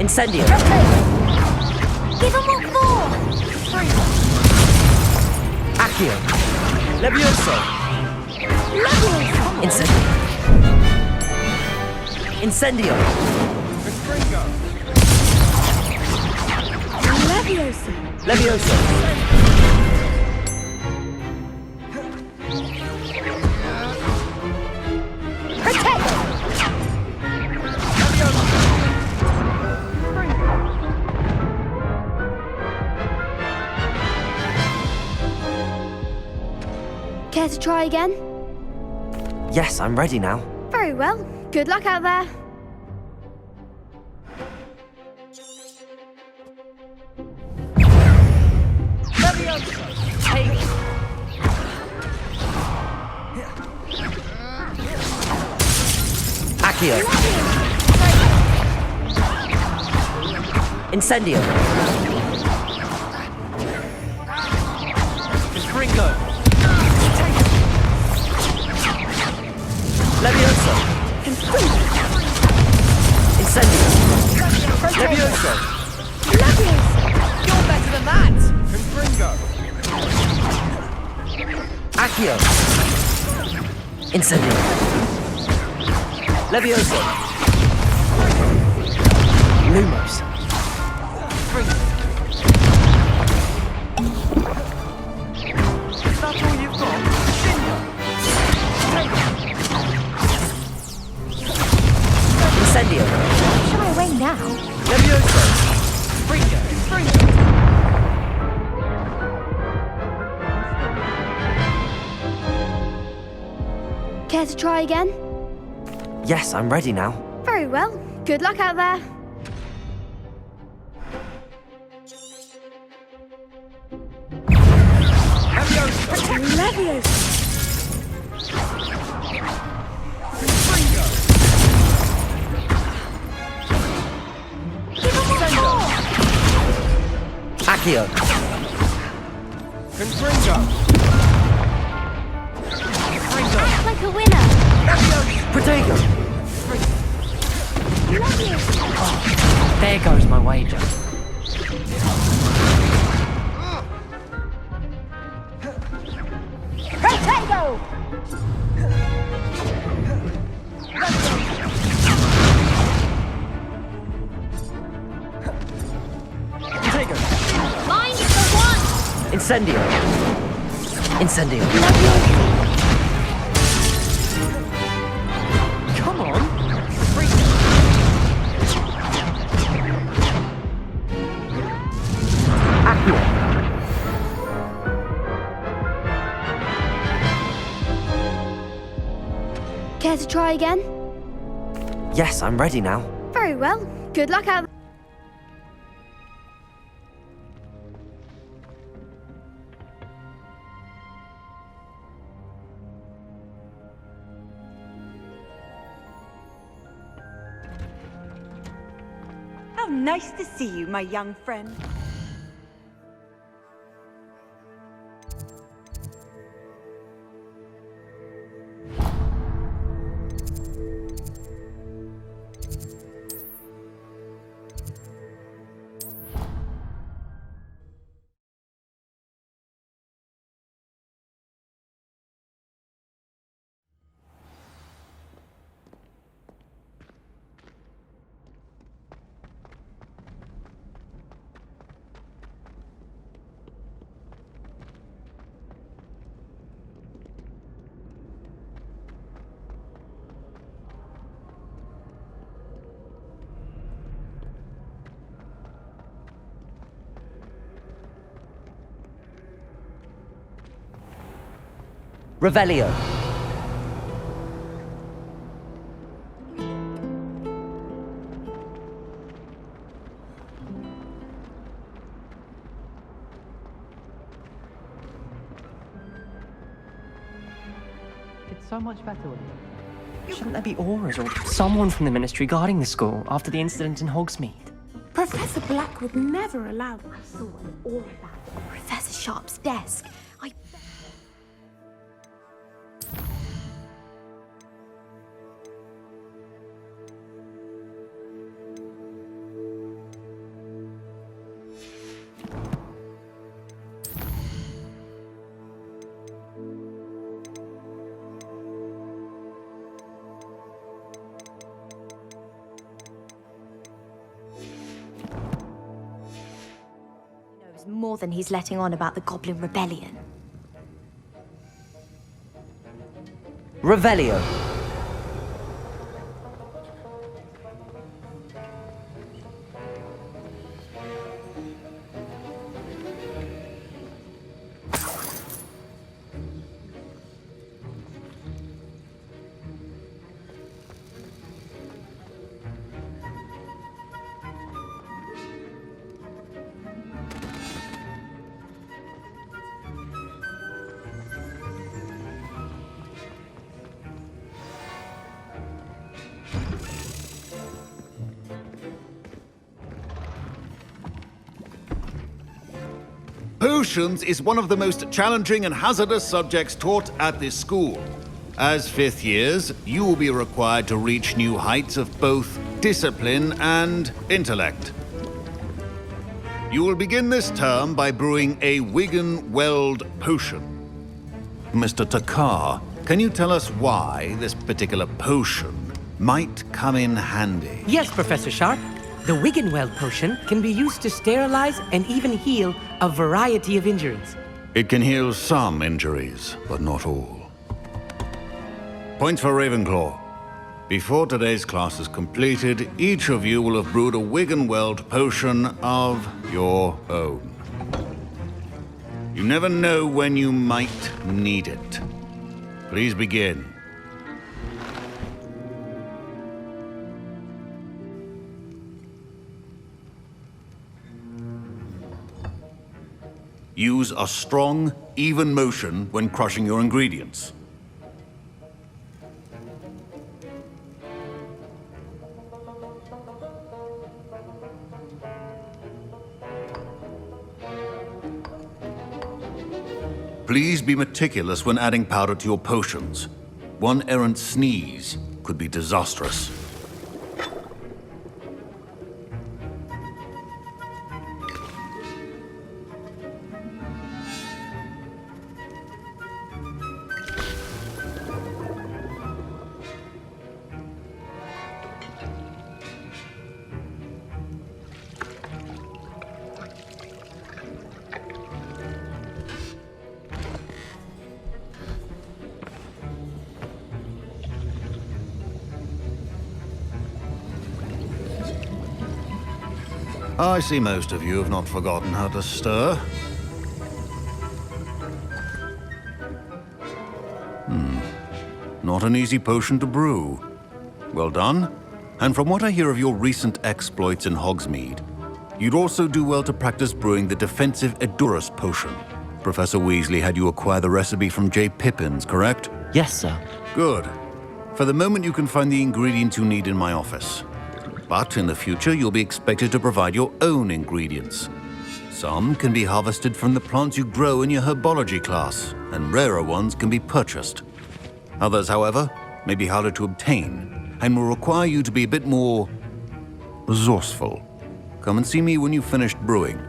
B: Incendio!
K: Give him what for!
B: Accio! Levioso!
K: Levioso!
B: Incendio! Incendio!
O: Levioso!
B: Levioso!
K: to try again?
B: Yes, I'm ready now.
K: Very well. Good luck out there.
B: Accio. Incendio. Ringo. Levioso. Incendio. Levioso.
D: You're better than that!
A: Confringo.
B: Accio. Incendio. Levioso. Lumos.
A: Is that all you've got?
B: Incendio.
D: Shall I away now?
A: Levioso. Fringo.
K: Care to try again?
B: Yes, I'm ready now.
K: Very well. Good luck out there.
O: Leviosa!
B: Accio.
A: Confringo.
K: Act like a winner.
B: Protego.
P: There goes my wager.
D: Protego!
A: Protego.
K: Mind the one!
B: Incendio. Incendio.
A: Come on.
B: Accio.
K: Care to try again?
B: Yes, I'm ready now.
K: Very well. Good luck out.
M: How nice to see you, my young friend.
B: Revelio.
P: It's so much better with you. Shouldn't there be auras or someone from the Ministry guarding the school after the incident in Hogsmeade?
O: Professor Black would never allow that.
D: I saw an aura about Professor Sharp's desk. More than he's letting on about the Goblin Rebellion.
B: Revelio.
H: Potions is one of the most challenging and hazardous subjects taught at this school. As fifth years, you will be required to reach new heights of both discipline and intellect. You will begin this term by brewing a Wiggenweld potion. Mr. Takar, can you tell us why this particular potion might come in handy?
Q: Yes, Professor Sharp. The Wiggenweld potion can be used to sterilize and even heal a variety of injuries.
H: It can heal some injuries, but not all. Points for Ravenclaw. Before today's class is completed, each of you will have brewed a Wiggenweld potion of your own. You never know when you might need it. Please begin. Use a strong, even motion when crushing your ingredients. Please be meticulous when adding powder to your potions. One errant sneeze could be disastrous. I see most of you have not forgotten how to stir. Not an easy potion to brew. Well done. And from what I hear of your recent exploits in Hogsmeade, you'd also do well to practice brewing the defensive Edurus potion. Professor Weasley had you acquire the recipe from J. Pippins, correct?
B: Yes, sir.
H: Good. For the moment, you can find the ingredients you need in my office. But in the future, you'll be expected to provide your own ingredients. Some can be harvested from the plants you grow in your herbology class, and rarer ones can be purchased. Others, however, may be harder to obtain, and will require you to be a bit more resourceful. Come and see me when you've finished brewing,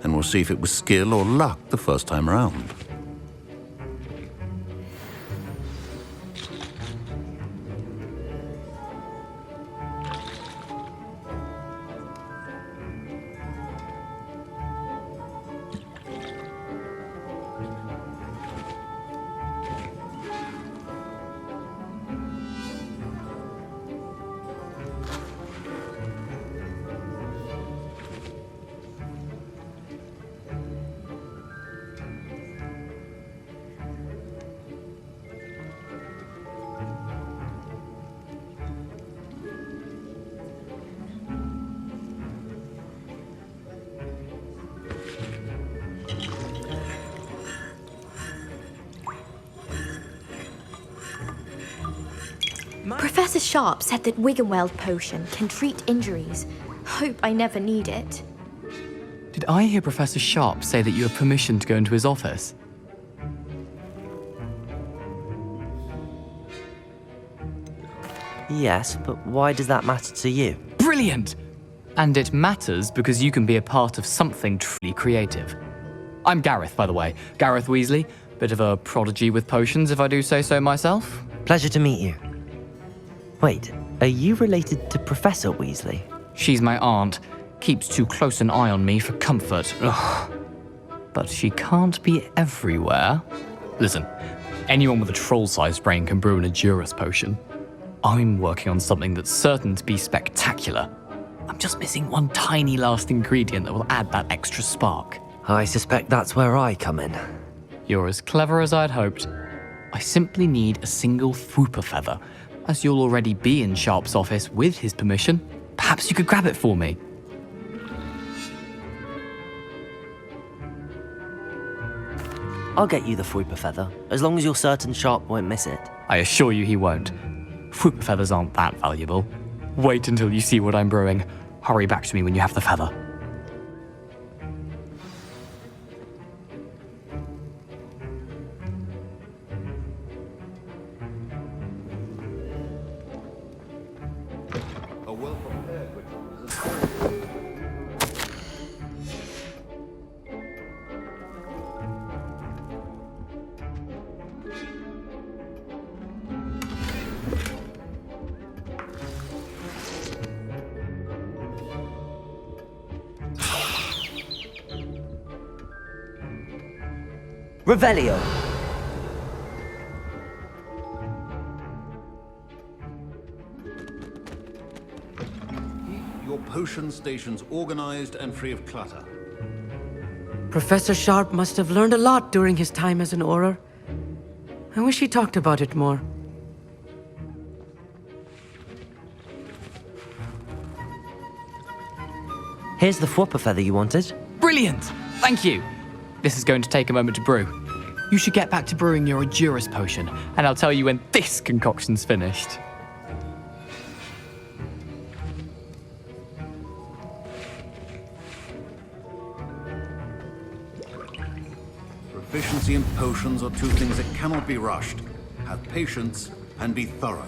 H: and we'll see if it was skill or luck the first time around.
R: Professor Sharp said that Wiggenweld potion can treat injuries. Hope I never need it.
S: Did I hear Professor Sharp say that you have permission to go into his office?
B: Yes, but why does that matter to you?
S: Brilliant! And it matters because you can be a part of something truly creative. I'm Gareth, by the way. Gareth Weasley. Bit of a prodigy with potions, if I do say so myself.
B: Pleasure to meet you. Wait, are you related to Professor Weasley?
S: She's my aunt. Keeps too close an eye on me for comfort. Ugh. But she can't be everywhere. Listen, anyone with a troll-sized brain can brew an Edurus potion. I'm working on something that's certain to be spectacular. I'm just missing one tiny last ingredient that will add that extra spark.
B: I suspect that's where I come in.
S: You're as clever as I'd hoped. I simply need a single Fwooper feather. As you'll already be in Sharp's office with his permission, perhaps you could grab it for me.
B: I'll get you the Fwooper feather, as long as you're certain Sharp won't miss it.
S: I assure you he won't. Fwooper feathers aren't that valuable. Wait until you see what I'm brewing. Hurry back to me when you have the feather.
B: Revelio.
H: Your potion station's organized and free of clutter.
Q: Professor Sharp must have learned a lot during his time as an Auror. I wish he talked about it more.
B: Here's the Fwopper feather you wanted.
S: Brilliant! Thank you! This is going to take a moment to brew. You should get back to brewing your Edurus potion, and I'll tell you when this concoction's finished.
H: Proficiency in potions are two things that cannot be rushed. Have patience and be thorough.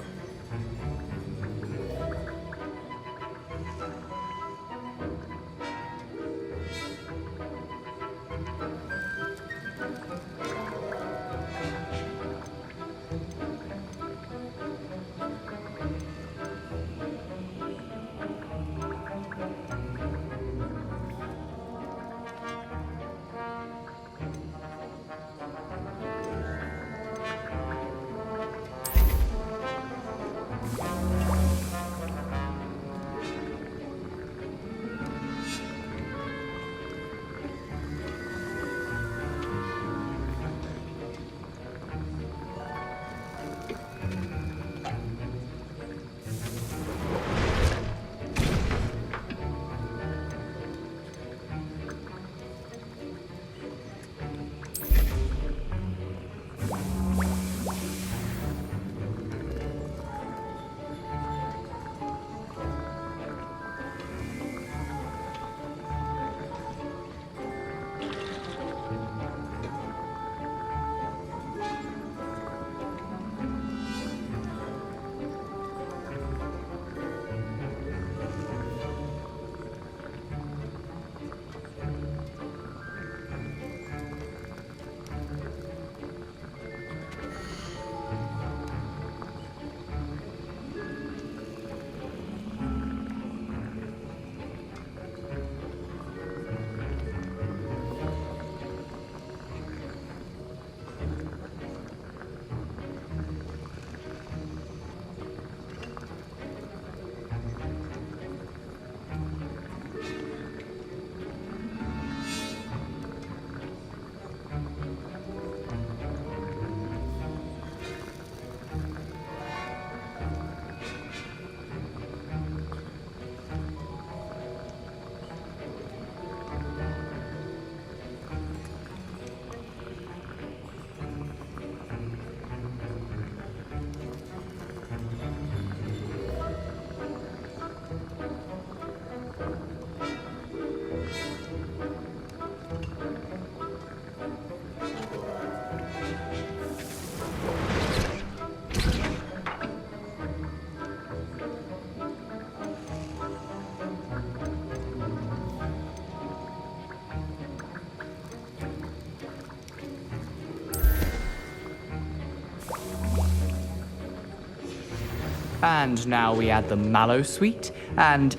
S: And now we add the mallow sweet, and...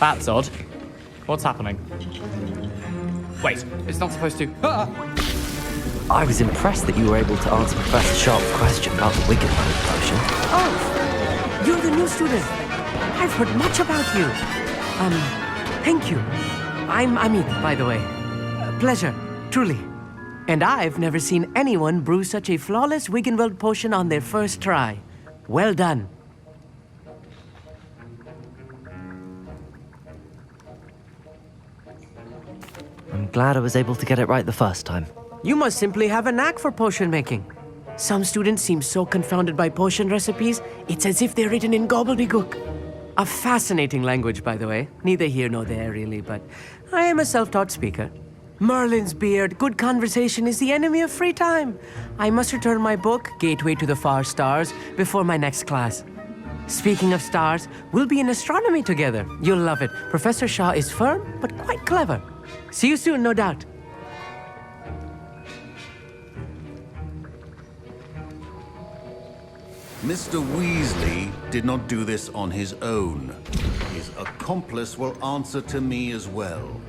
S: That's odd. What's happening? Wait, it's not supposed to... Ah!
B: I was impressed that you were able to answer Professor Sharp's question about the Wiggenweld potion.
Q: Oh, you're the new student. I've heard much about you. Thank you. I'm Amit, by the way. Pleasure, truly. And I've never seen anyone brew such a flawless Wiggenweld potion on their first try. Well done.
B: I'm glad I was able to get it right the first time.
Q: You must simply have a knack for potion making. Some students seem so confounded by potion recipes, it's as if they're written in gobbledygook. A fascinating language, by the way. Neither here nor there, really, but I am a self-taught speaker. Merlin's beard, good conversation is the enemy of free time. I must return my book, Gateway to the Far Stars, before my next class. Speaking of stars, we'll be in astronomy together. You'll love it. Professor Shah is firm, but quite clever. See you soon, no doubt.
H: Mr. Weasley did not do this on his own. His accomplice will answer to me as well.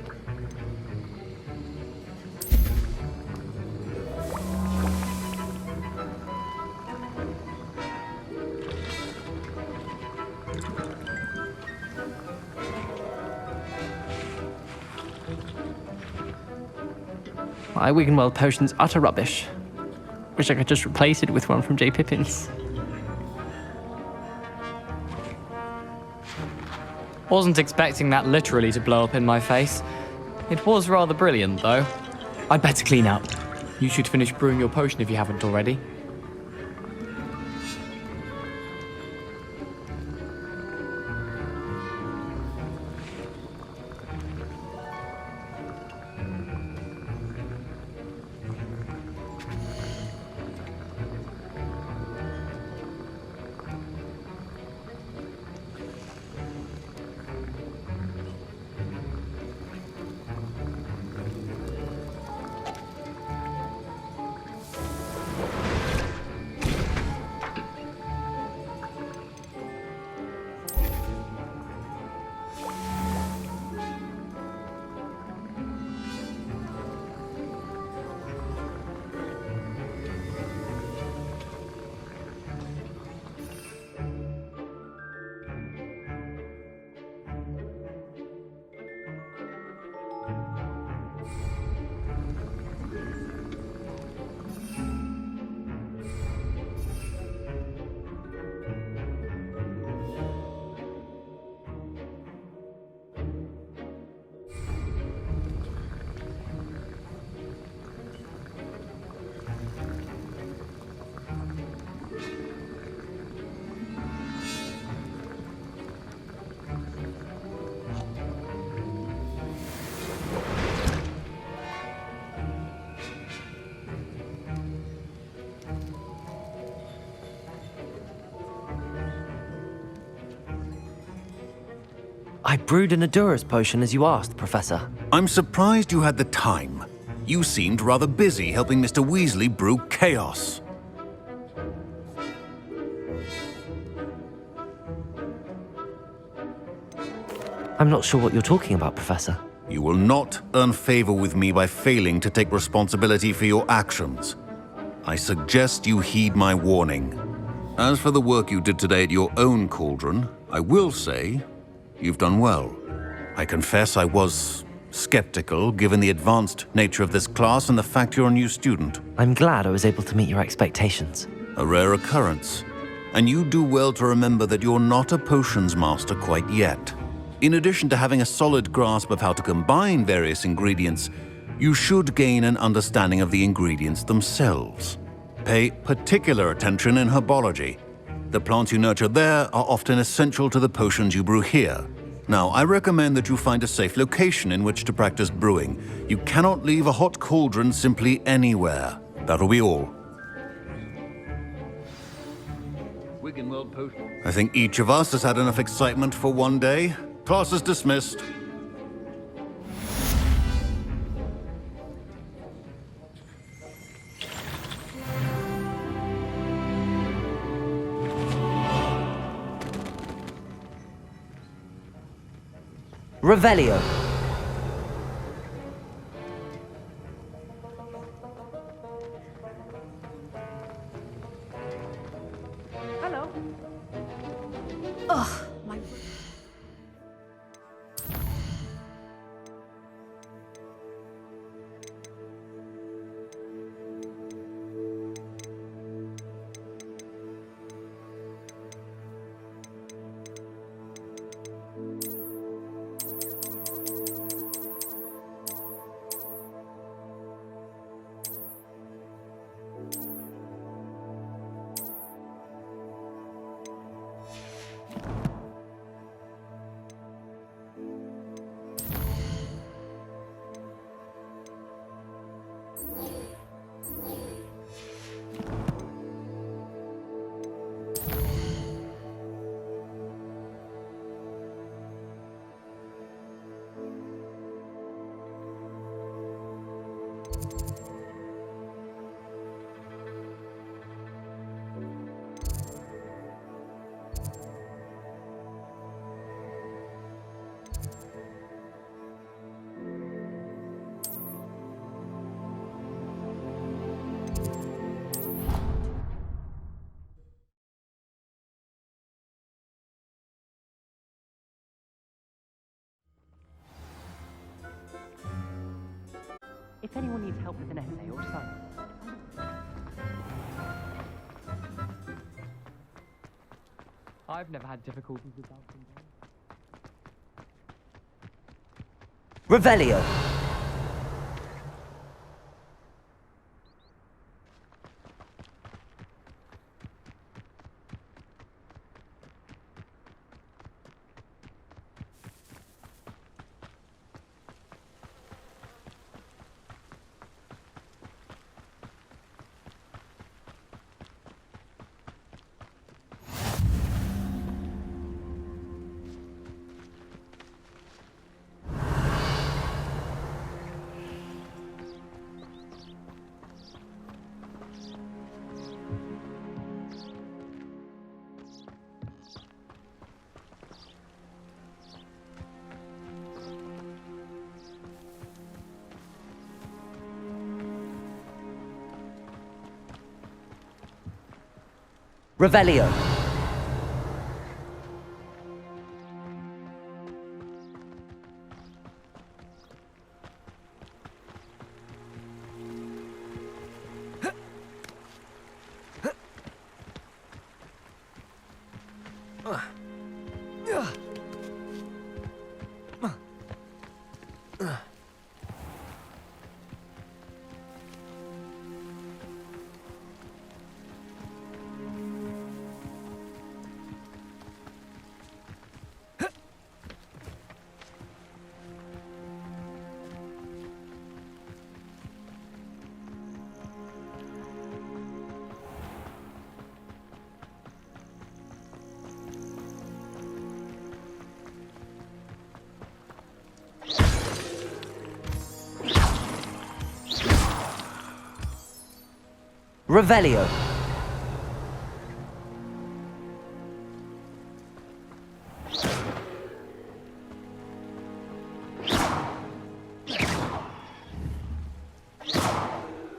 P: My Wiggenweld potion's utter rubbish. Wish I could just replace it with one from J. Pippin's. Wasn't expecting that literally to blow up in my face. It was rather brilliant, though. I'd better clean up. You should finish brewing your potion if you haven't already.
B: I brewed an Adura's potion as you asked, Professor.
H: I'm surprised you had the time. You seemed rather busy helping Mr. Weasley brew chaos.
B: I'm not sure what you're talking about, Professor.
H: You will not earn favor with me by failing to take responsibility for your actions. I suggest you heed my warning. As for the work you did today at your own cauldron, I will say you've done well. I confess I was skeptical, given the advanced nature of this class and the fact you're a new student.
B: I'm glad I was able to meet your expectations.
H: A rare occurrence. And you do well to remember that you're not a potions master quite yet. In addition to having a solid grasp of how to combine various ingredients, you should gain an understanding of the ingredients themselves. Pay particular attention in herbology. The plants you nurture there are often essential to the potions you brew here. Now, I recommend that you find a safe location in which to practice brewing. You cannot leave a hot cauldron simply anywhere. That'll be all. I think each of us has had enough excitement for one day. Class is dismissed.
B: Revelio.
M: Hello. Ugh, my...
Q: If anyone needs help with an essay or something.
P: I've never had difficulties with bouncing down.
B: Revelio. Revelio. Revelio.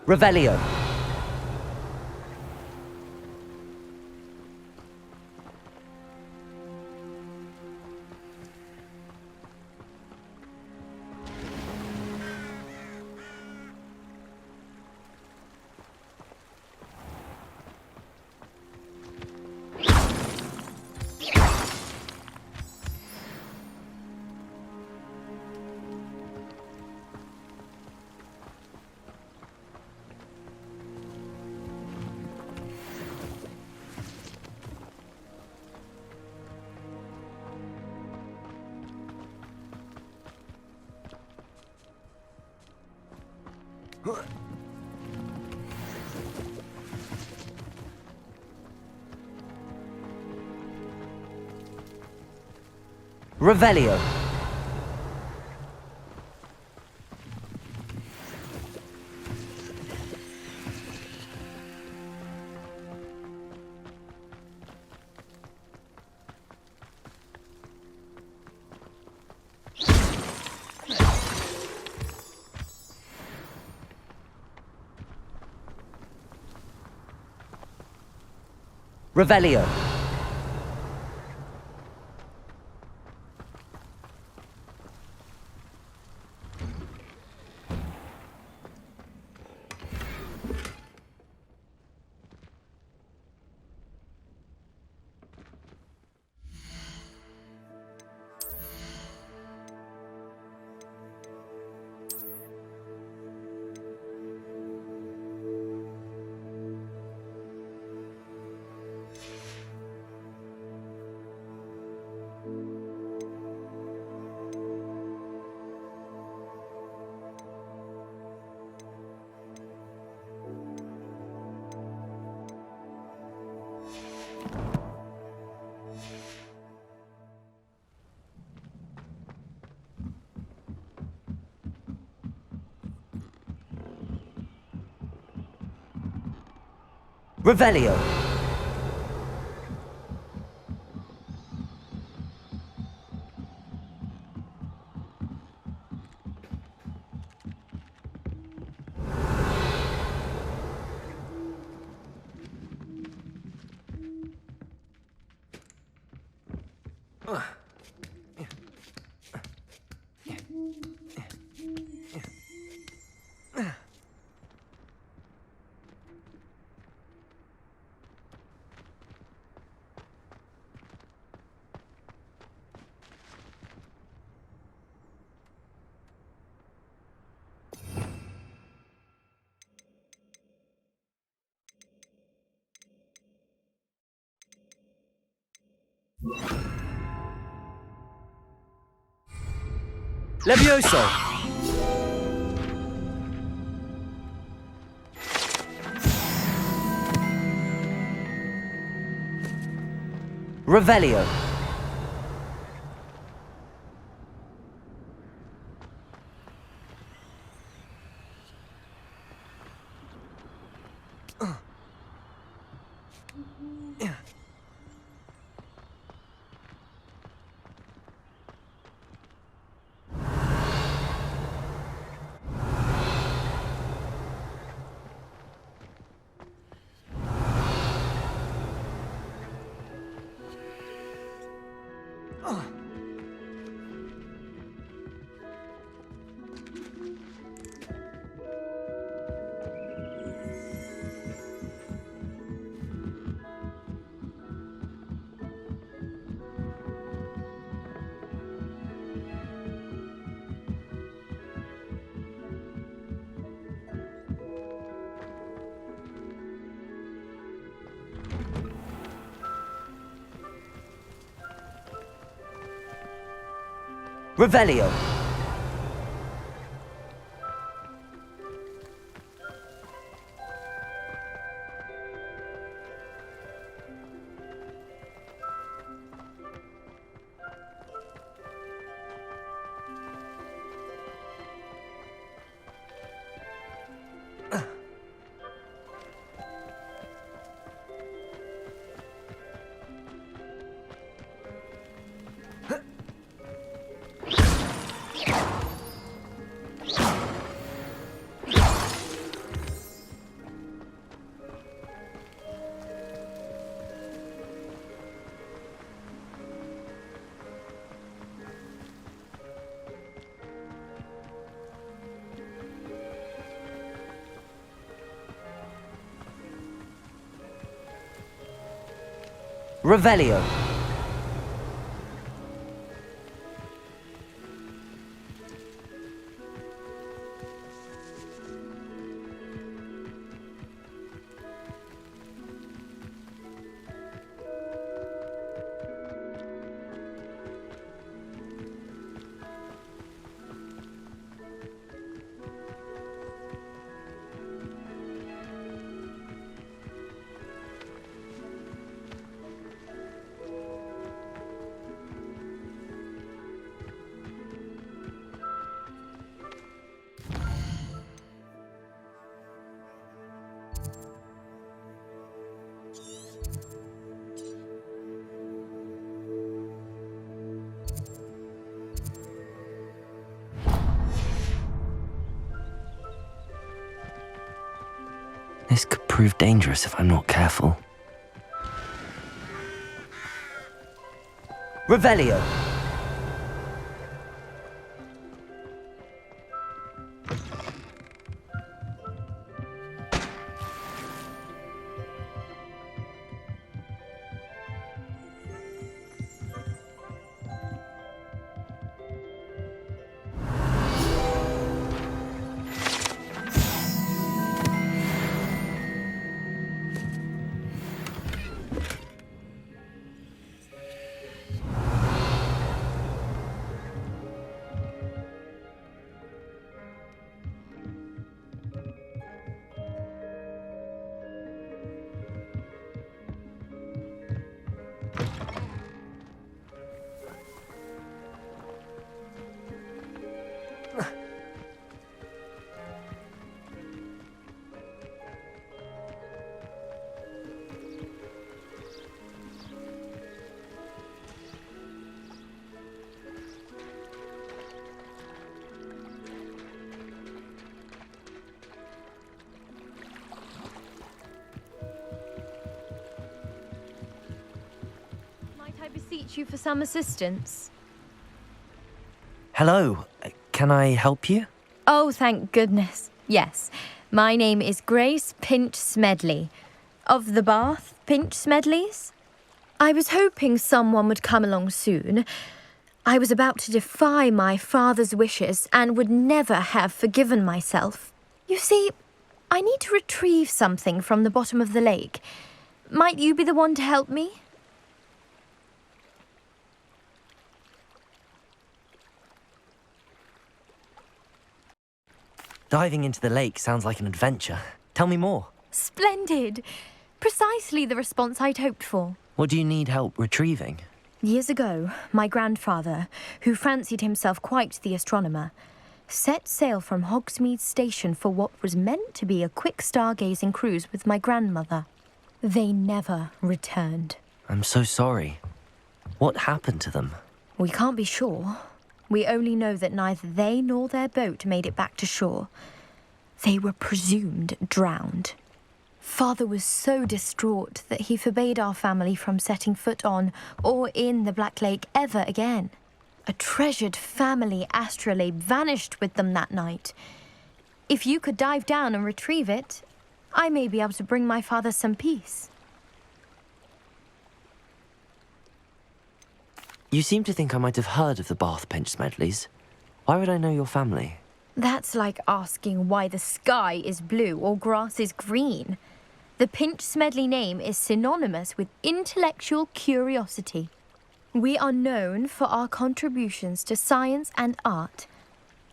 B: Revelio. Revelio. Revelio. Revelio.
Q: Levioso! Revelio! Revelio! Revelio!
B: This could prove dangerous if I'm not careful.
Q: Revelio!
R: I beseech you for some assistance?
B: Hello, can I help you?
R: Oh, thank goodness. Yes. My name is Grace Pinch Smedley. Of the Bath Pinch Smedleys? I was hoping someone would come along soon. I was about to defy my father's wishes and would never have forgiven myself. You see, I need to retrieve something from the bottom of the lake. Might you be the one to help me?
B: Diving into the lake sounds like an adventure. Tell me more.
R: Splendid! Precisely the response I'd hoped for.
B: What do you need help retrieving?
R: Years ago, my grandfather, who fancied himself quite the astronomer, set sail from Hogsmeade Station for what was meant to be a quick stargazing cruise with my grandmother. They never returned.
B: I'm so sorry. What happened to them?
R: We can't be sure. We only know that neither they nor their boat made it back to shore. They were presumed drowned. Father was so distraught that he forbade our family from setting foot on or in the Black Lake ever again. A treasured family astrolabe vanished with them that night. If you could dive down and retrieve it, I may be able to bring my father some peace.
B: You seem to think I might have heard of the Bath Pinch Smedleys. Why would I know your family?
R: That's like asking why the sky is blue or grass is green. The Pinch Smedley name is synonymous with intellectual curiosity. We are known for our contributions to science and art.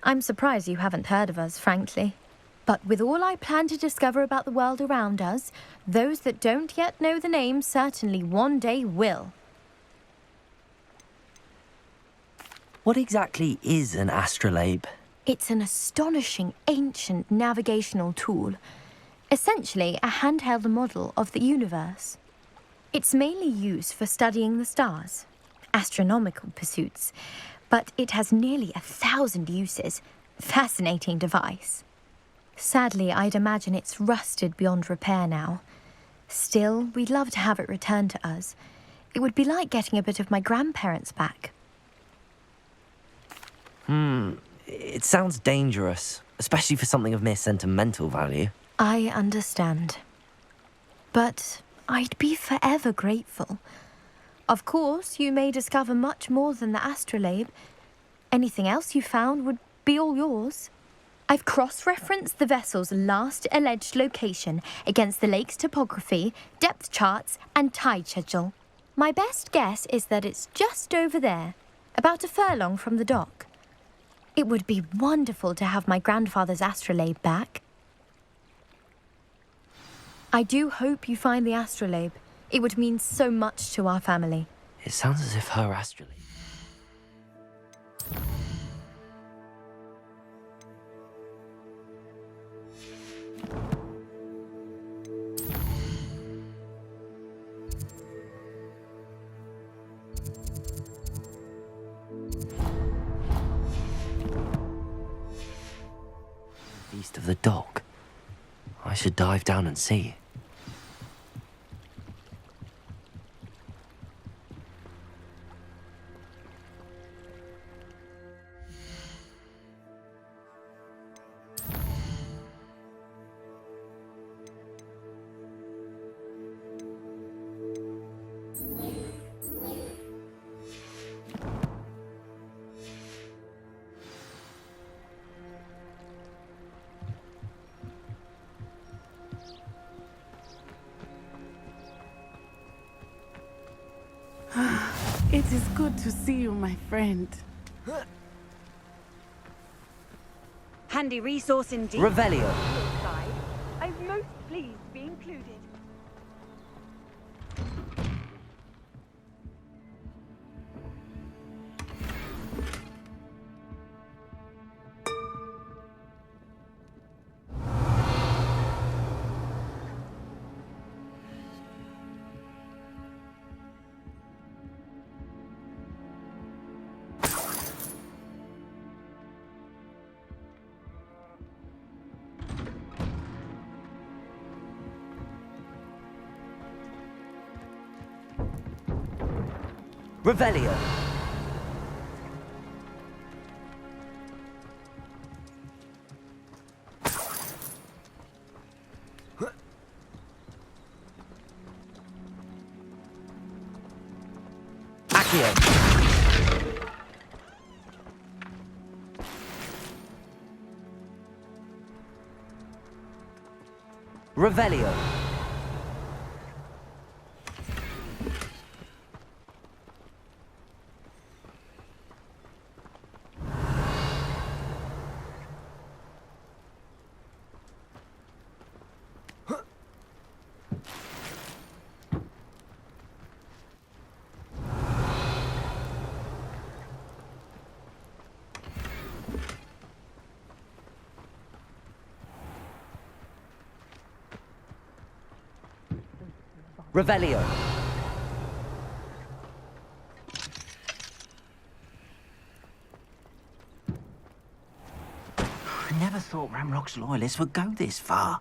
R: I'm surprised you haven't heard of us, frankly. But with all I plan to discover about the world around us, those that don't yet know the name certainly one day will.
B: What exactly is an astrolabe?
R: It's an astonishing ancient navigational tool. Essentially a handheld model of the universe. It's mainly used for studying the stars, astronomical pursuits, but it has nearly 1,000 uses. Fascinating device. Sadly, I'd imagine it's rusted beyond repair now. Still, we'd love to have it returned to us. It would be like getting a bit of my grandparents back.
B: It sounds dangerous, especially for something of mere sentimental value.
R: I understand. But I'd be forever grateful. Of course, you may discover much more than the astrolabe. Anything else you found would be all yours. I've cross-referenced the vessel's last alleged location against the lake's topography, depth charts, and tide schedule. My best guess is that it's just over there, about a furlong from the dock. It would be wonderful to have my grandfather's astrolabe back. I do hope you find the astrolabe. It would mean so much to our family.
B: It sounds as if her astrolabe... East of the dock. I should dive down and see.
O: It is good to see you, my friend.
M: Handy resource indeed.
B: Revelio.
M: I'm most pleased to be included.
B: Revelio. Accio. Revelio. Revelio.
T: I never thought Ranrock's loyalists would go this far.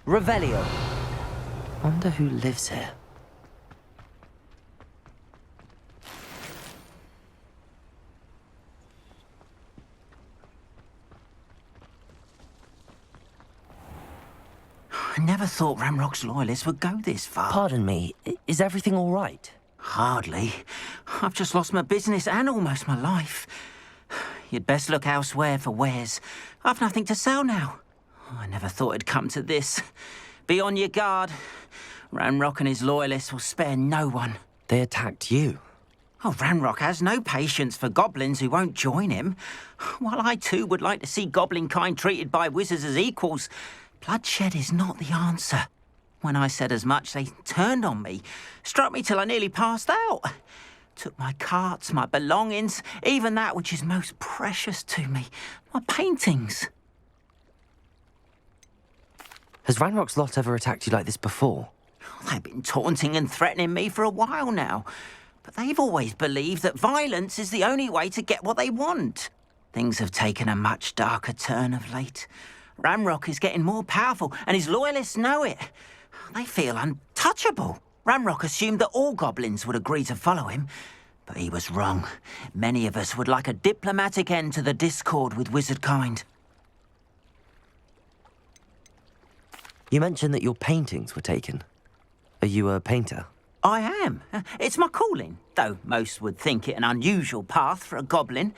B: Revelio. Wonder who lives here.
T: I never thought Ranrock's loyalists would go this far.
B: Pardon me, is everything all right?
T: Hardly. I've just lost my business and almost my life. You'd best look elsewhere for wares. I've nothing to sell now. I never thought it'd come to this. Be on your guard. Ranrock and his loyalists will spare no one.
B: They attacked you.
T: Oh, Ranrock has no patience for goblins who won't join him. While I too would like to see goblin kind treated by wizards as equals, bloodshed is not the answer. When I said as much, they turned on me, struck me till I nearly passed out. Took my carts, my belongings, even that which is most precious to me, my paintings.
B: Has Ranrock's lot ever attacked you like this before?
T: They've been taunting and threatening me for a while now. But they've always believed that violence is the only way to get what they want. Things have taken a much darker turn of late. Ranrock is getting more powerful, and his loyalists know it. They feel untouchable. Ranrock assumed that all goblins would agree to follow him, but he was wrong. Many of us would like a diplomatic end to the discord with wizard kind.
B: You mentioned that your paintings were taken. Are you a painter?
T: I am. It's my calling, though most would think it an unusual path for a goblin.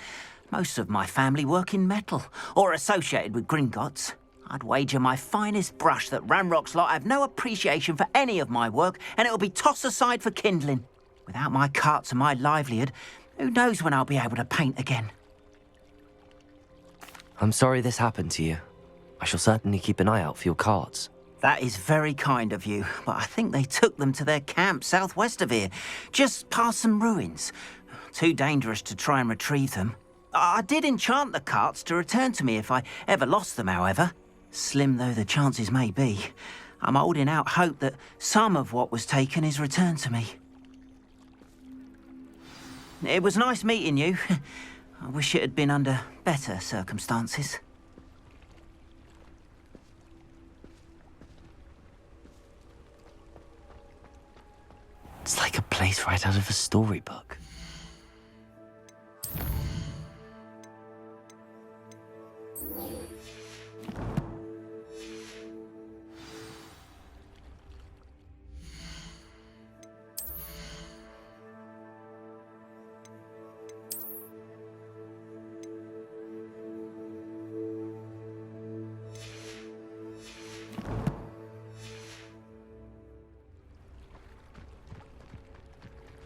T: Most of my family work in metal, or associated with Gringotts. I'd wager my finest brush that Ranrock's lot have no appreciation for any of my work, and it'll be tossed aside for kindling. Without my carts and my livelihood, who knows when I'll be able to paint again.
B: I'm sorry this happened to you. I shall certainly keep an eye out for your carts.
T: That is very kind of you, but I think they took them to their camp southwest of here, just past some ruins. Too dangerous to try and retrieve them. I did enchant the carts to return to me if I ever lost them, however. Slim though the chances may be, I'm holding out hope that some of what was taken is returned to me. It was nice meeting you. I wish it had been under better circumstances.
B: It's like a place right out of a storybook.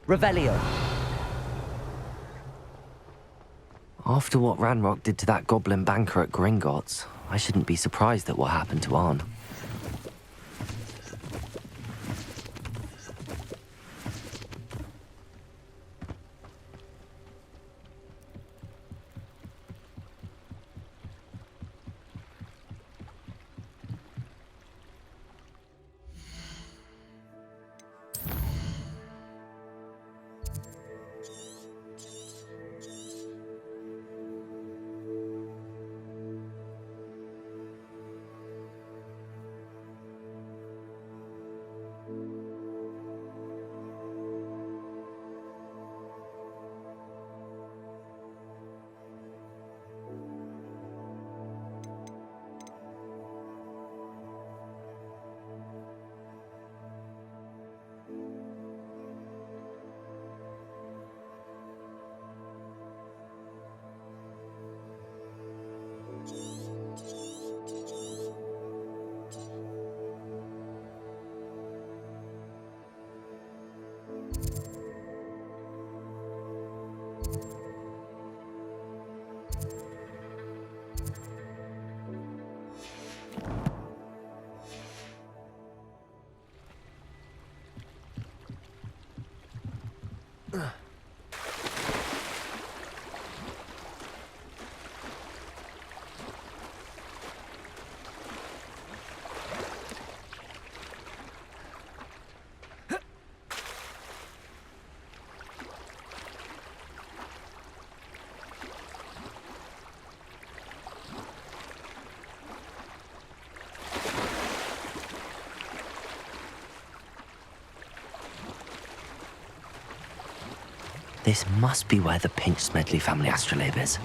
Q: Revelio.
B: After what Ranrock did to that goblin banker at Gringotts, I shouldn't be surprised at what happened to Arn. This must be where the Pinch Smedley family astrolabe is.